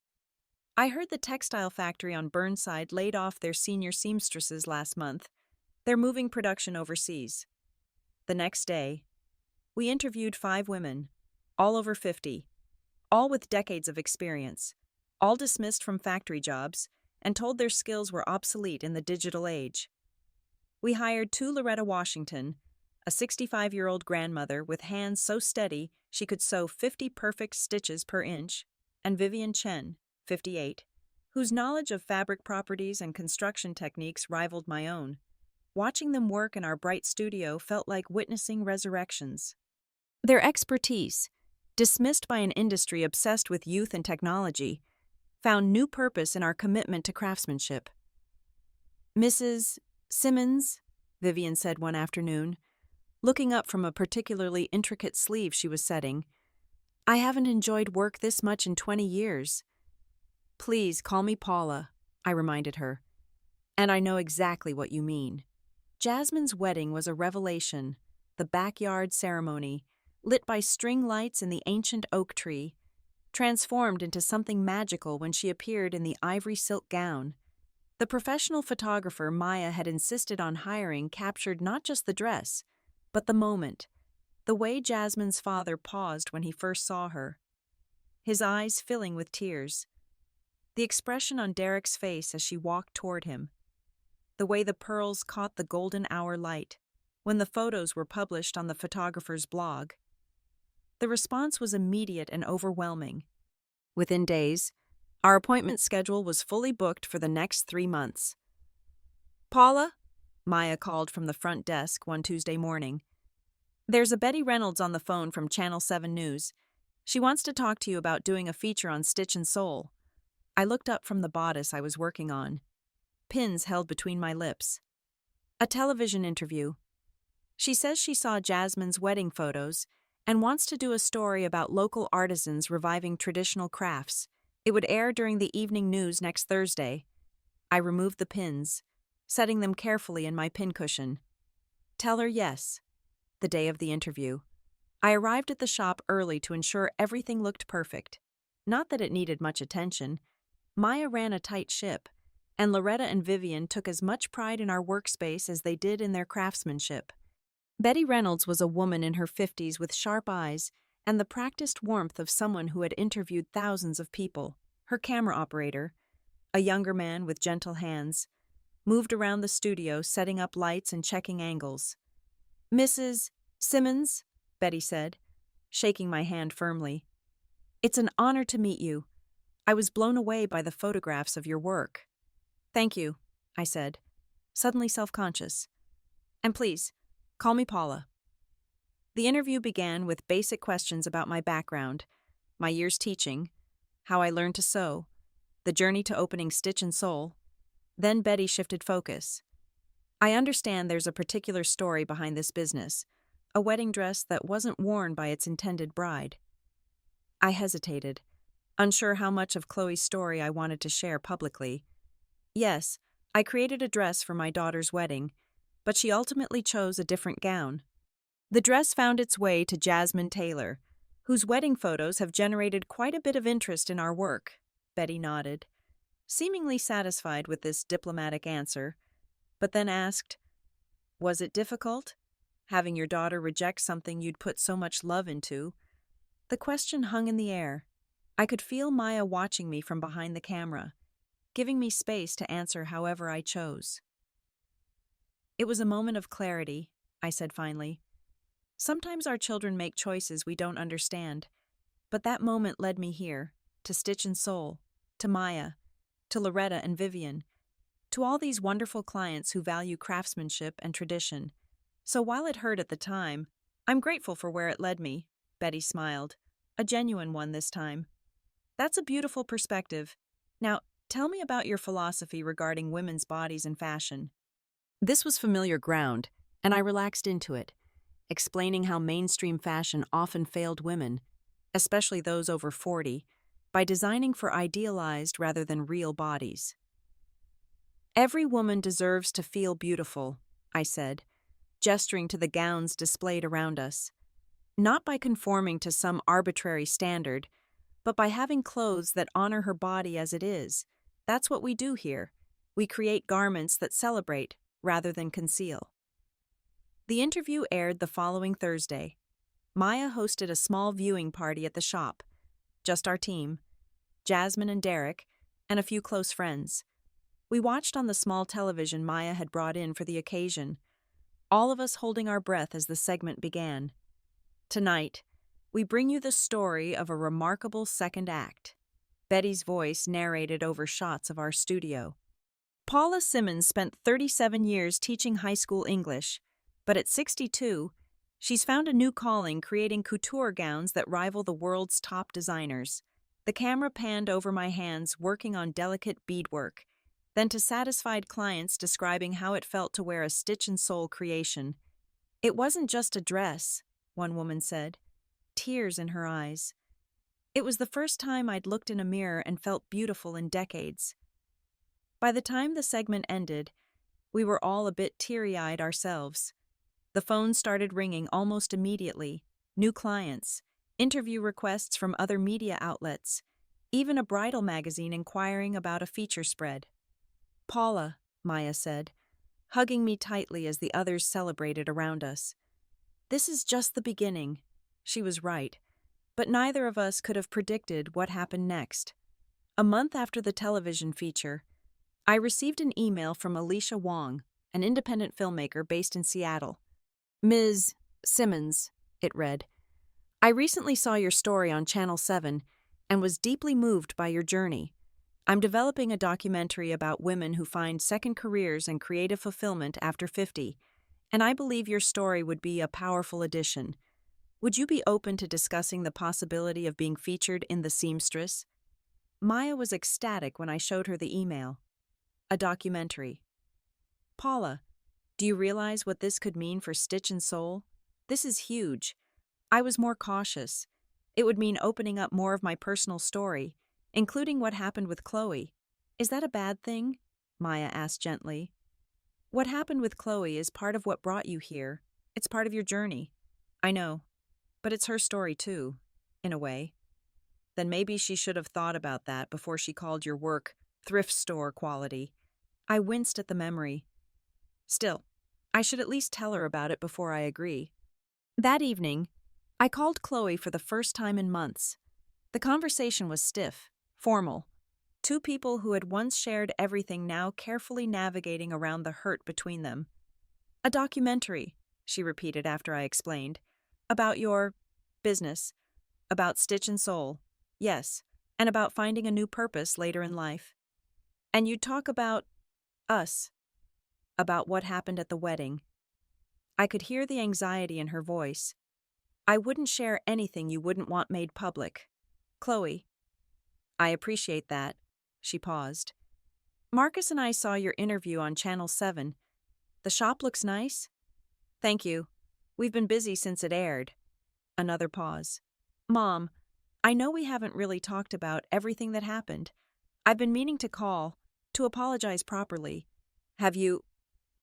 "I heard the textile factory on Burnside laid off their senior seamstresses last month. They're moving production overseas." The next day, we interviewed 5 women, all over 50, all with decades of experience, all dismissed from factory jobs, and told their skills were obsolete in the digital age. We hired 2 Loretta Washington, a 65-year-old grandmother with hands so steady she could sew 50 perfect stitches per inch, and Vivian Chen, 58, whose knowledge of fabric properties and construction techniques rivaled my own. Watching them work in our bright studio felt like witnessing resurrections. Their expertise, dismissed by an industry obsessed with youth and technology, found new purpose in our commitment to craftsmanship. "Mrs. Simmons," Vivian said one afternoon, looking up from a particularly intricate sleeve she was setting, "I haven't enjoyed work this much in 20 years. "Please call me Paula," I reminded her. "And I know exactly what you mean." Jasmine's wedding was a revelation, the backyard ceremony, lit by string lights in the ancient oak tree, transformed into something magical when she appeared in the ivory silk gown. The professional photographer Maya had insisted on hiring captured not just the dress, but the moment, The way Jasmine's father paused when he first saw her, his eyes filling with tears. The expression on Derek's face as she walked toward him. The way the pearls caught the golden hour light when the photos were published on the photographer's blog. The response was immediate and overwhelming. Within days, our appointment schedule was fully booked for the next 3 months. "Paula," Maya called from the front desk one Tuesday morning. "There's a Betty Reynolds on the phone from Channel 7 News. She wants to talk to you about doing a feature on Stitch and Soul." I looked up from the bodice I was working on, pins held between my lips. "A television interview. She says she saw Jasmine's wedding photos and wants to do a story about local artisans reviving traditional crafts. It would air during the evening news next Thursday." I removed the pins, setting them carefully in my pincushion. "Tell her yes." The day of the interview, I arrived at the shop early to ensure everything looked perfect. Not that it needed much attention. Maya ran a tight ship, and Loretta and Vivian took as much pride in our workspace as they did in their craftsmanship. Betty Reynolds was a woman in her 50s with sharp eyes and the practiced warmth of someone who had interviewed thousands of people. Her camera operator, a younger man with gentle hands, moved around the studio setting up lights and checking angles. "Mrs. Simmons," Betty said, shaking my hand firmly. "It's an honor to meet you. I was blown away by the photographs of your work." "Thank you," I said, suddenly self-conscious. "And please, call me Paula." The interview began with basic questions about my background, my years teaching, how I learned to sew, the journey to opening Stitch and Soul. Then Betty shifted focus. "I understand there's a particular story behind this business, a wedding dress that wasn't worn by its intended bride." I hesitated, unsure how much of Chloe's story I wanted to share publicly. "Yes, I created a dress for my daughter's wedding, but she ultimately chose a different gown." The dress found its way to Jasmine Taylor, whose wedding photos have generated quite a bit of interest in our work. Betty nodded, seemingly satisfied with this diplomatic answer, but then asked, "Was it difficult, having your daughter reject something you'd put so much love into?" The question hung in the air. I could feel Maya watching me from behind the camera, giving me space to answer however I chose. "It was a moment of clarity," I said finally. "Sometimes our children make choices we don't understand, but that moment led me here, to Stitch and Soul, to Maya, to Loretta and Vivian, to all these wonderful clients who value craftsmanship and tradition. So while it hurt at the time, I'm grateful for where it led me." Betty smiled, a genuine one this time. "That's a beautiful perspective. Now, tell me about your philosophy regarding women's bodies and fashion." This was familiar ground, and I relaxed into it, explaining how mainstream fashion often failed women, especially those over 40, by designing for idealized rather than real bodies. "Every woman deserves to feel beautiful," I said, gesturing to the gowns displayed around us. "Not by conforming to some arbitrary standard, but by having clothes that honor her body as it is. That's what we do here. We create garments that celebrate rather than conceal." The interview aired the following Thursday. Maya hosted a small viewing party at the shop. Just our team, Jasmine and Derek, and a few close friends. We watched on the small television Maya had brought in for the occasion, all of us holding our breath as the segment began. "Tonight, we bring you the story of a remarkable second act." Betty's voice narrated over shots of our studio. "Paula Simmons spent 37 years teaching high school English, but at 62, she's found a new calling creating couture gowns that rival the world's top designers." The camera panned over my hands working on delicate beadwork, then to satisfied clients describing how it felt to wear a Stitch and Soul creation. "It wasn't just a dress," one woman said, tears in her eyes. "It was the first time I'd looked in a mirror and felt beautiful in decades." By the time the segment ended, we were all a bit teary-eyed ourselves. The phone started ringing almost immediately, new clients, interview requests from other media outlets, even a bridal magazine inquiring about a feature spread. "Paula," Maya said, hugging me tightly as the others celebrated around us. This is just the beginning. She was right, but neither of us could have predicted what happened next. A month after the television feature, I received an email from Alicia Wong, an independent filmmaker based in Seattle. Ms. Simmons, it read, I recently saw your story on Channel 7 and was deeply moved by your journey. I'm developing a documentary about women who find second careers and creative fulfillment after 50, and I believe your story would be a powerful addition. Would you be open to discussing the possibility of being featured in The Seamstress? Maya was ecstatic when I showed her the email. A documentary. Paula, do you realize what this could mean for Stitch and Soul? This is huge. I was more cautious. It would mean opening up more of my personal story, including what happened with Chloe. Is that a bad thing? Maya asked gently. What happened with Chloe is part of what brought you here. It's part of your journey. I know, but it's her story too, in a way. Then maybe she should have thought about that before she called your work thrift store quality. I winced at the memory. Still, I should at least tell her about it before I agree. That evening, I called Chloe for the first time in months. The conversation was stiff, formal. Two people who had once shared everything now carefully navigating around the hurt between them. A documentary, she repeated after I explained. About your business. About Stitch and Soul. Yes, and about finding a new purpose later in life. And you'd talk about us. About what happened at the wedding. I could hear the anxiety in her voice. I wouldn't share anything you wouldn't want made public. Chloe. I appreciate that. She paused. Marcus and I saw your interview on Channel 7. The shop looks nice? Thank you. We've been busy since it aired. Another pause. Mom, I know we haven't really talked about everything that happened. I've been meaning to call, to apologize properly. Have you...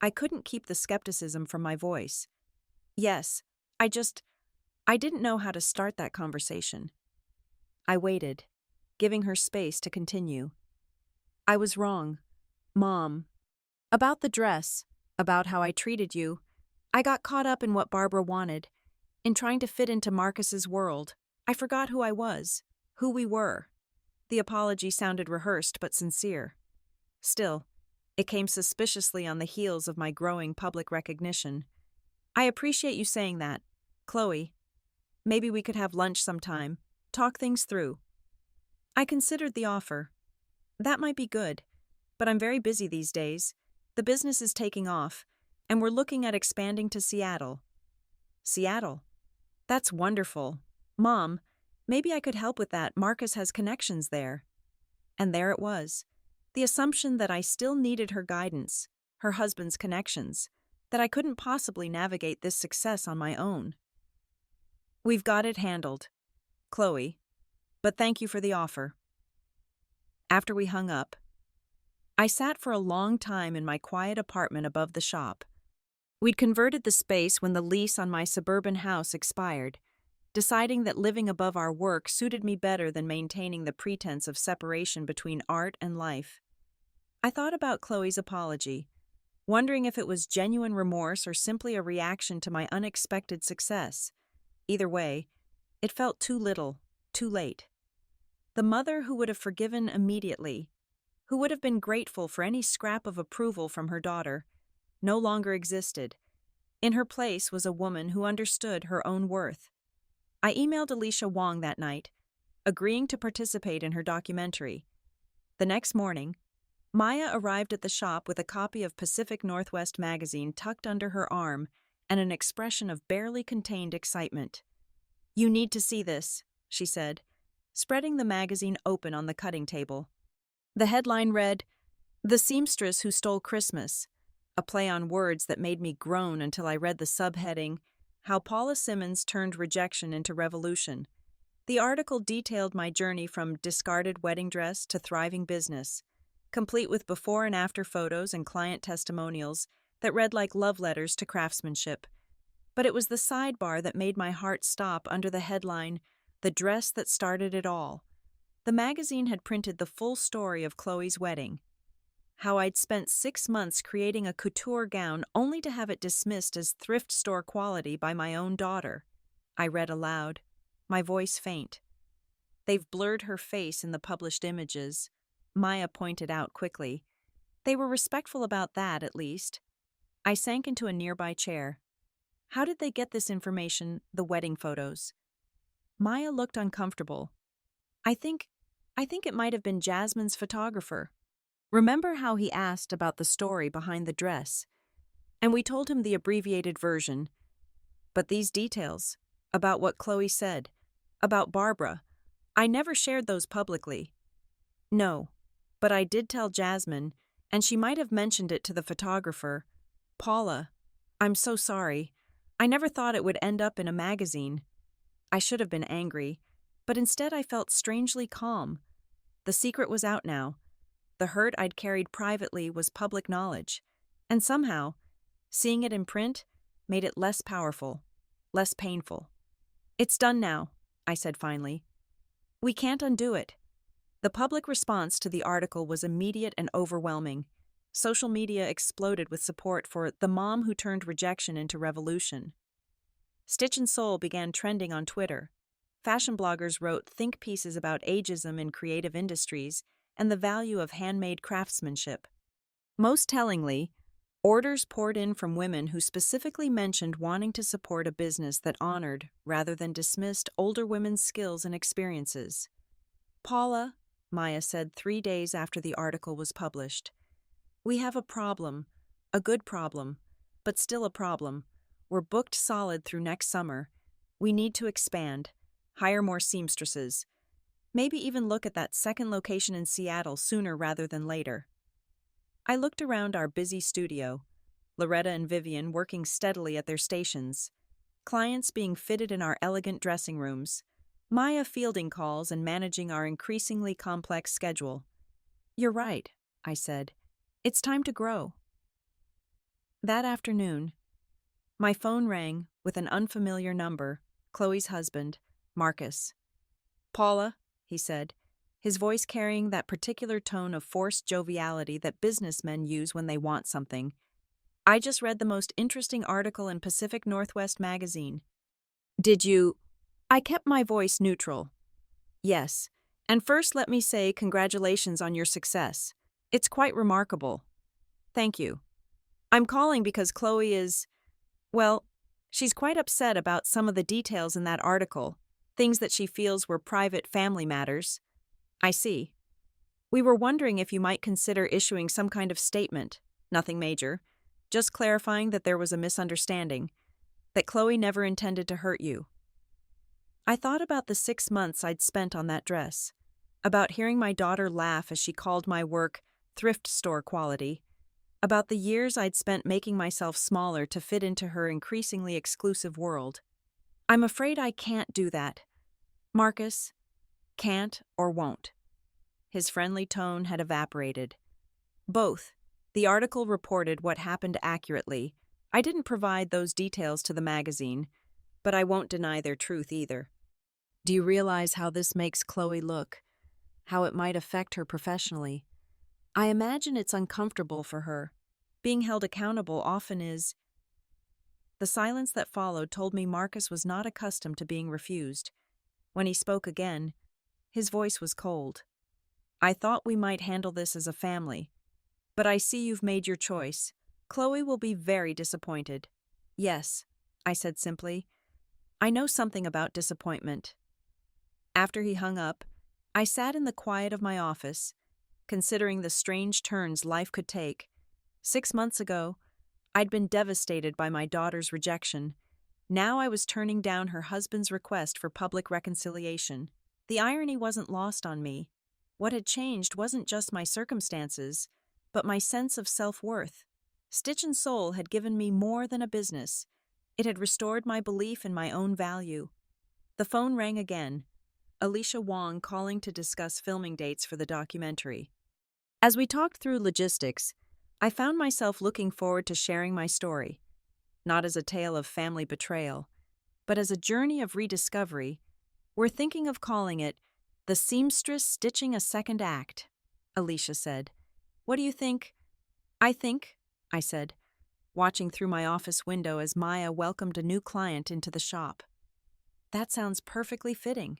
I couldn't keep the skepticism from my voice. Yes, I didn't know how to start that conversation. I waited, giving her space to continue. I was wrong, Mom. About the dress, about how I treated you. I got caught up in what Barbara wanted, in trying to fit into Marcus's world. I forgot who I was, who we were. The apology sounded rehearsed but sincere. Still, it came suspiciously on the heels of my growing public recognition. I appreciate you saying that, Chloe. Maybe we could have lunch sometime, talk things through. I considered the offer. That might be good, but I'm very busy these days. The business is taking off, and we're looking at expanding to Seattle. Seattle? That's wonderful. Mom, maybe I could help with that. Marcus has connections there. And there it was. The assumption that I still needed her guidance, her husband's connections, that I couldn't possibly navigate this success on my own. We've got it handled, Chloe, but thank you for the offer. After we hung up, I sat for a long time in my quiet apartment above the shop. We'd converted the space when the lease on my suburban house expired, deciding that living above our work suited me better than maintaining the pretense of separation between art and life. I thought about Chloe's apology, wondering if it was genuine remorse or simply a reaction to my unexpected success. Either way, it felt too little, too late. The mother who would have forgiven immediately, who would have been grateful for any scrap of approval from her daughter, no longer existed. In her place was a woman who understood her own worth. I emailed Alicia Wong that night, agreeing to participate in her documentary. The next morning, Maya arrived at the shop with a copy of Pacific Northwest magazine tucked under her arm and an expression of barely contained excitement. You need to see this, she said, spreading the magazine open on the cutting table. The headline read, The Seamstress Who Stole Christmas, a play on words that made me groan until I read the subheading, How Paula Simmons Turned Rejection into Revolution. The article detailed my journey from discarded wedding dress to thriving business, complete with before and after photos and client testimonials that read like love letters to craftsmanship. But it was the sidebar that made my heart stop under the headline, The Dress That Started It All. The magazine had printed the full story of Chloe's wedding. how I'd spent 6 months creating a couture gown only to have it dismissed as thrift store quality by my own daughter. I read aloud, my voice faint. "They've blurred her face in the published images," Maya pointed out quickly. "They were respectful about that, at least." I sank into a nearby chair. "How did they get this information, the wedding photos?" Maya looked uncomfortable. I think it might have been Jasmine's photographer. Remember how he asked about the story behind the dress? And we told him the abbreviated version. But these details, about what Chloe said, about Barbara, I never shared those publicly. No, but I did tell Jasmine, and she might have mentioned it to the photographer. Paula, I'm so sorry. I never thought it would end up in a magazine. I should have been angry, but instead I felt strangely calm. The secret was out now. The hurt I'd carried privately was public knowledge, and somehow, seeing it in print made it less powerful, less painful. "It's done now," I said finally. "We can't undo it." The public response to the article was immediate and overwhelming. Social media exploded with support for "the mom who turned rejection into revolution." Stitch and Soul began trending on Twitter. Fashion bloggers wrote think pieces about ageism in creative industries and the value of handmade craftsmanship. Most tellingly, orders poured in from women who specifically mentioned wanting to support a business that honored, rather than dismissed, older women's skills and experiences. "Paula," Maya said 3 days after the article was published, "we have a problem, a good problem, but still a problem. We're booked solid through next summer. We need to expand, hire more seamstresses. Maybe even look at that second location in Seattle sooner rather than later." I looked around our busy studio, Loretta and Vivian working steadily at their stations, clients being fitted in our elegant dressing rooms, Maya fielding calls and managing our increasingly complex schedule. "You're right," I said. "It's time to grow." That afternoon, my phone rang with an unfamiliar number, Chloe's husband, Marcus. "Paula," he said, his voice carrying that particular tone of forced joviality that businessmen use when they want something. "I just read the most interesting article in Pacific Northwest magazine." "Did you—" I kept my voice neutral. "Yes, and first let me say congratulations on your success. It's quite remarkable." "Thank you. I'm calling because Chloe is, well, she's quite upset about some of the details in that article, things that she feels were private family matters." "I see. We were wondering if you might consider issuing some kind of statement, nothing major, just clarifying that there was a misunderstanding, that Chloe never intended to hurt you." I thought about the 6 months I'd spent on that dress, about hearing my daughter laugh as she called my work thrift store quality, about the years I'd spent making myself smaller to fit into her increasingly exclusive world. "I'm afraid I can't do that. Marcus, can't or won't." His friendly tone had evaporated. "Both. The article reported what happened accurately. I didn't provide those details to the magazine, but I won't deny their truth either." "Do you realize how this makes Chloe look? How it might affect her professionally? I imagine it's uncomfortable for her. Being held accountable often is—" The silence that followed told me Marcus was not accustomed to being refused. When he spoke again, his voice was cold. "I thought we might handle this as a family, but I see you've made your choice. Chloe will be very disappointed." "Yes," I said simply. "I know something about disappointment." After he hung up, I sat in the quiet of my office, considering the strange turns life could take. 6 months ago, I'd been devastated by my daughter's rejection. Now I was turning down her husband's request for public reconciliation. The irony wasn't lost on me. What had changed wasn't just my circumstances, but my sense of self-worth. Stitch and Soul had given me more than a business. It had restored my belief in my own value. The phone rang again. Alicia Wong calling to discuss filming dates for the documentary. As we talked through logistics, I found myself looking forward to sharing my story, not as a tale of family betrayal, but as a journey of rediscovery. "We're thinking of calling it The Seamstress Stitching a Second Act," Alicia said. What do you think? I think, I said, watching through my office window as Maya welcomed a new client into the shop. That sounds perfectly fitting.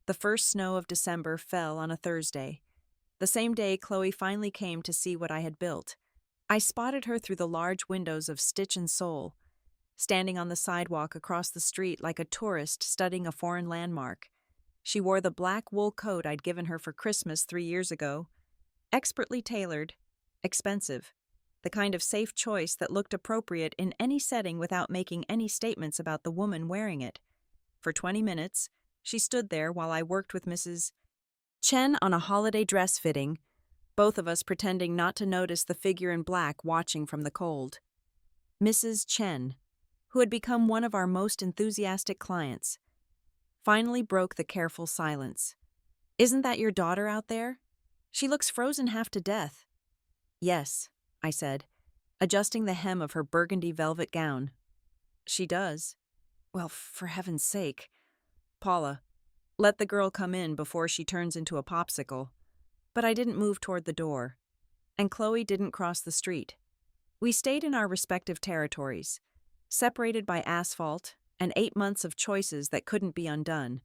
The first snow of December fell on a Thursday. The same day Chloe finally came to see what I had built. I spotted her through the large windows of Stitch and Soul, standing on the sidewalk across the street like a tourist studying a foreign landmark. She wore the black wool coat I'd given her for Christmas 3 years ago. Expertly tailored, expensive, the kind of safe choice that looked appropriate in any setting without making any statements about the woman wearing it. For 20 minutes, she stood there while I worked with Mrs. Chen on a holiday dress fitting, both of us pretending not to notice the figure in black watching from the cold. Mrs. Chen, who had become one of our most enthusiastic clients, finally broke the careful silence. "Isn't that your daughter out there? She looks frozen half to death." "Yes," I said, adjusting the hem of her burgundy velvet gown. "She does." "Well, for heaven's sake. Paula, let the girl come in before she turns into a popsicle." But I didn't move toward the door, and Chloe didn't cross the street. We stayed in our respective territories, separated by asphalt and 8 months of choices that couldn't be undone.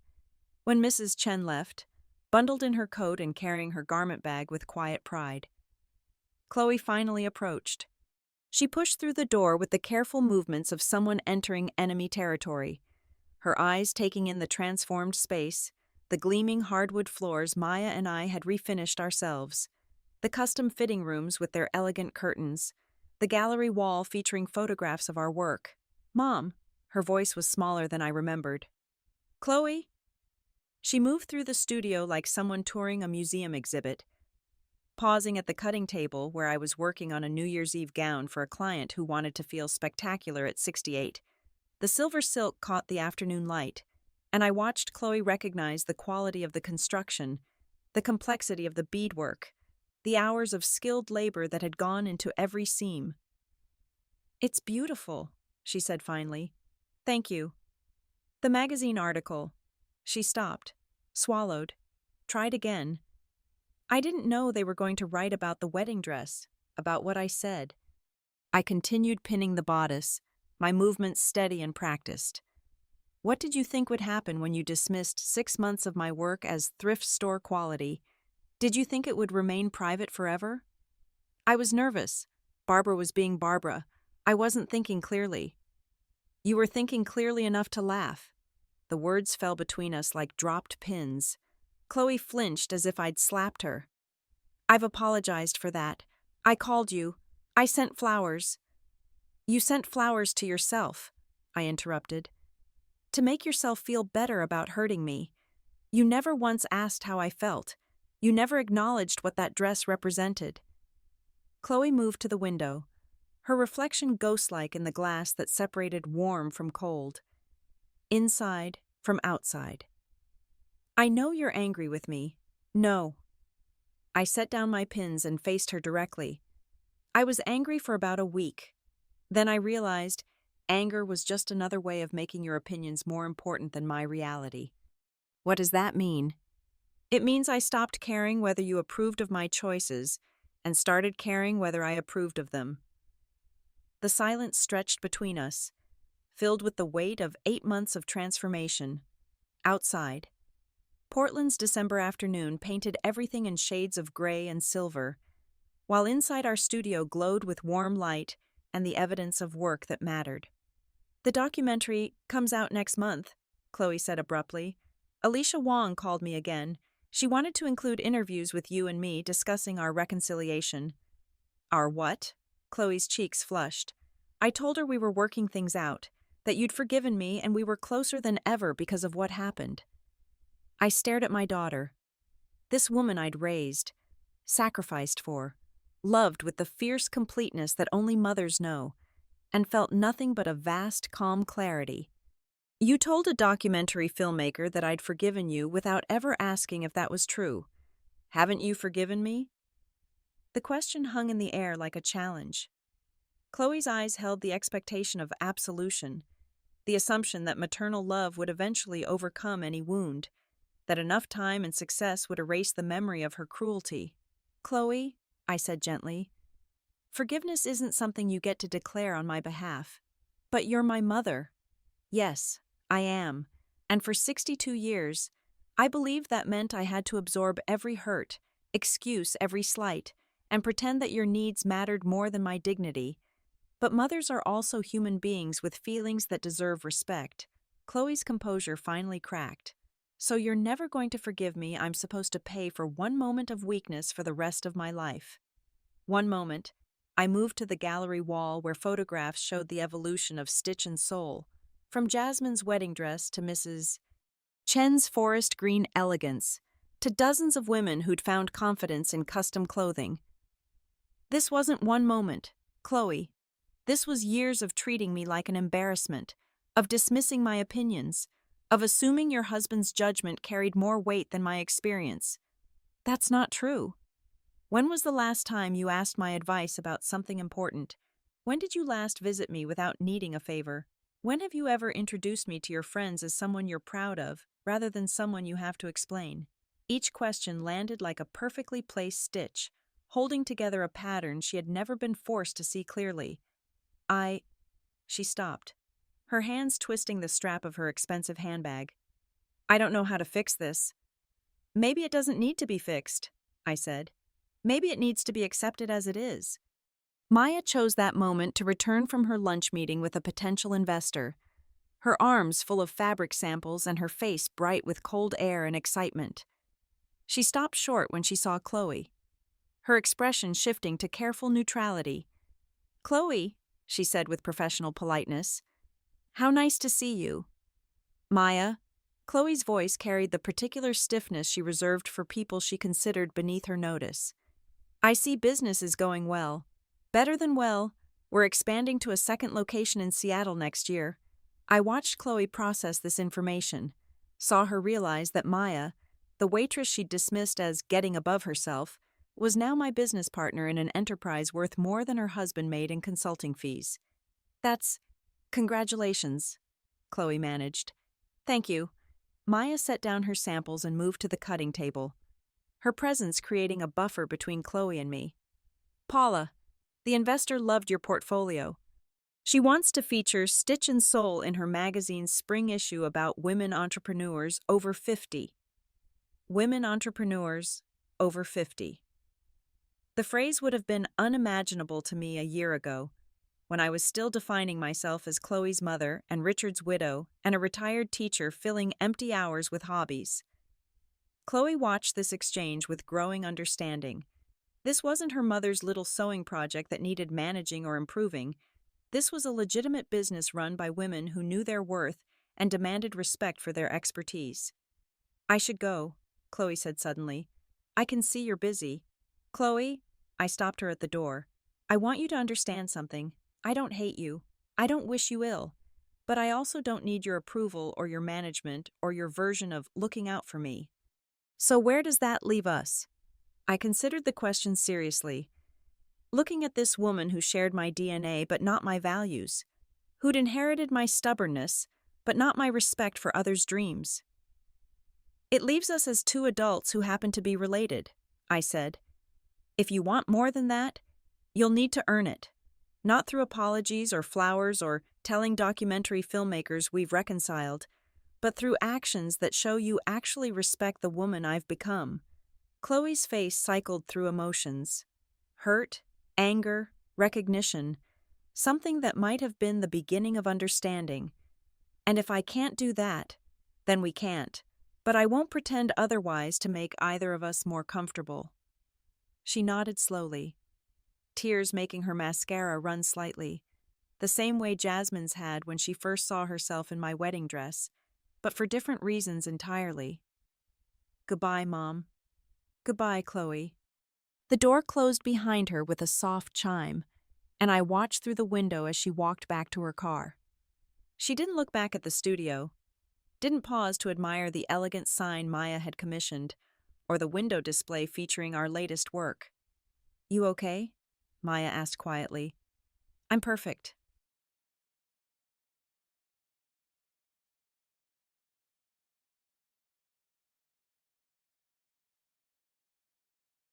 When Mrs. Chen left, bundled in her coat and carrying her garment bag with quiet pride, Chloe finally approached. She pushed through the door with the careful movements of someone entering enemy territory, her eyes taking in the transformed space, the gleaming hardwood floors Maya and I had refinished ourselves, the custom fitting rooms with their elegant curtains, the gallery wall featuring photographs of our work. "Mom," her voice was smaller than I remembered. "Chloe?" She moved through the studio like someone touring a museum exhibit, pausing at the cutting table where I was working on a New Year's Eve gown for a client who wanted to feel spectacular at 68. The silver silk caught the afternoon light, and I watched Chloe recognize the quality of the construction, the complexity of the beadwork, the hours of skilled labor that had gone into every seam. "It's beautiful," she said finally. "Thank you." "The magazine article." She stopped, swallowed, tried again. "I didn't know they were going to write about the wedding dress, about what I said." I continued pinning the bodice, my movements steady and practiced. "What did you think would happen when you dismissed 6 months of my work as thrift store quality? Did you think it would remain private forever?" I was nervous. Barbara was being Barbara. I wasn't thinking clearly. "You were thinking clearly enough to laugh." The words fell between us like dropped pins. Chloe flinched as if I'd slapped her. "I've apologized for that. I called you. I sent flowers." "You sent flowers to yourself," I interrupted. "To make yourself feel better about hurting me. You never once asked how I felt. You never acknowledged what that dress represented." Chloe moved to the window, her reflection ghost-like in the glass that separated warm from cold, inside from outside. "I know you're angry with me." "No." I set down my pins and faced her directly. "I was angry for about a week. Then I realized anger was just another way of making your opinions more important than my reality." "What does that mean?" "It means I stopped caring whether you approved of my choices and started caring whether I approved of them." The silence stretched between us, filled with the weight of 8 months of transformation. Outside, Portland's December afternoon painted everything in shades of gray and silver, while inside our studio glowed with warm light and the evidence of work that mattered. "The documentary comes out next month," Chloe said abruptly. "Alicia Wong called me again. She wanted to include interviews with you and me discussing our reconciliation." "Our what?" Chloe's cheeks flushed. "I told her we were working things out, that you'd forgiven me and we were closer than ever because of what happened." I stared at my daughter. This woman I'd raised, sacrificed for, loved with the fierce completeness that only mothers know, and felt nothing but a vast, calm clarity. "You told a documentary filmmaker that I'd forgiven you without ever asking if that was true. Haven't you forgiven me?" The question hung in the air like a challenge. Chloe's eyes held the expectation of absolution, the assumption that maternal love would eventually overcome any wound, that enough time and success would erase the memory of her cruelty. "Chloe," I said gently. Forgiveness isn't something you get to declare on my behalf. But you're my mother. Yes, I am. And for 62 years, I believed that meant I had to absorb every hurt, excuse every slight, and pretend that your needs mattered more than my dignity. But mothers are also human beings with feelings that deserve respect. Chloe's composure finally cracked. So you're never going to forgive me. I'm supposed to pay for one moment of weakness for the rest of my life. One moment, I moved to the gallery wall where photographs showed the evolution of Stitch and Soul, from Jasmine's wedding dress to Mrs. Chen's forest green elegance, to dozens of women who'd found confidence in custom clothing. This wasn't one moment, Chloe. This was years of treating me like an embarrassment, of dismissing my opinions, of assuming your husband's judgment carried more weight than my experience. That's not true. When was the last time you asked my advice about something important? When did you last visit me without needing a favor? When have you ever introduced me to your friends as someone you're proud of, rather than someone you have to explain? Each question landed like a perfectly placed stitch, holding together a pattern she had never been forced to see clearly. She stopped, her hands twisting the strap of her expensive handbag. I don't know how to fix this. Maybe it doesn't need to be fixed, I said. Maybe it needs to be accepted as it is. Maya chose that moment to return from her lunch meeting with a potential investor, her arms full of fabric samples and her face bright with cold air and excitement. She stopped short when she saw Chloe, her expression shifting to careful neutrality. Chloe, she said with professional politeness, how nice to see you. Maya, Chloe's voice carried the particular stiffness she reserved for people she considered beneath her notice. I see business is going well. Better than well. We're expanding to a second location in Seattle next year. I watched Chloe process this information, saw her realize that Maya, the waitress she'd dismissed as getting above herself, was now my business partner in an enterprise worth more than her husband made in consulting fees. Congratulations, Chloe managed. Thank you. Maya set down her samples and moved to the cutting table, her presence creating a buffer between Chloe and me. Paula, the investor loved your portfolio. She wants to feature Stitch and Soul in her magazine's spring issue about women entrepreneurs over 50. Women entrepreneurs over 50. The phrase would have been unimaginable to me a year ago, when I was still defining myself as Chloe's mother and Richard's widow and a retired teacher filling empty hours with hobbies. Chloe watched this exchange with growing understanding. This wasn't her mother's little sewing project that needed managing or improving. This was a legitimate business run by women who knew their worth and demanded respect for their expertise. I should go, Chloe said suddenly. I can see you're busy. Chloe, I stopped her at the door. I want you to understand something. I don't hate you. I don't wish you ill. But I also don't need your approval or your management or your version of looking out for me. So where does that leave us? I considered the question seriously, looking at this woman who shared my DNA but not my values, who'd inherited my stubbornness but not my respect for others' dreams. It leaves us as two adults who happen to be related, I said. If you want more than that, you'll need to earn it. Not through apologies or flowers or telling documentary filmmakers we've reconciled, but through actions that show you actually respect the woman I've become. Chloe's face cycled through emotions. Hurt, anger, recognition, something that might have been the beginning of understanding. And if I can't do that, then we can't. But I won't pretend otherwise to make either of us more comfortable. She nodded slowly, tears making her mascara run slightly, the same way Jasmine's had when she first saw herself in my wedding dress, but for different reasons entirely. Goodbye, Mom. Goodbye, Chloe. The door closed behind her with a soft chime, and I watched through the window as she walked back to her car. She didn't look back at the studio, didn't pause to admire the elegant sign Maya had commissioned, or the window display featuring our latest work. You okay? Maya asked quietly. I'm perfect,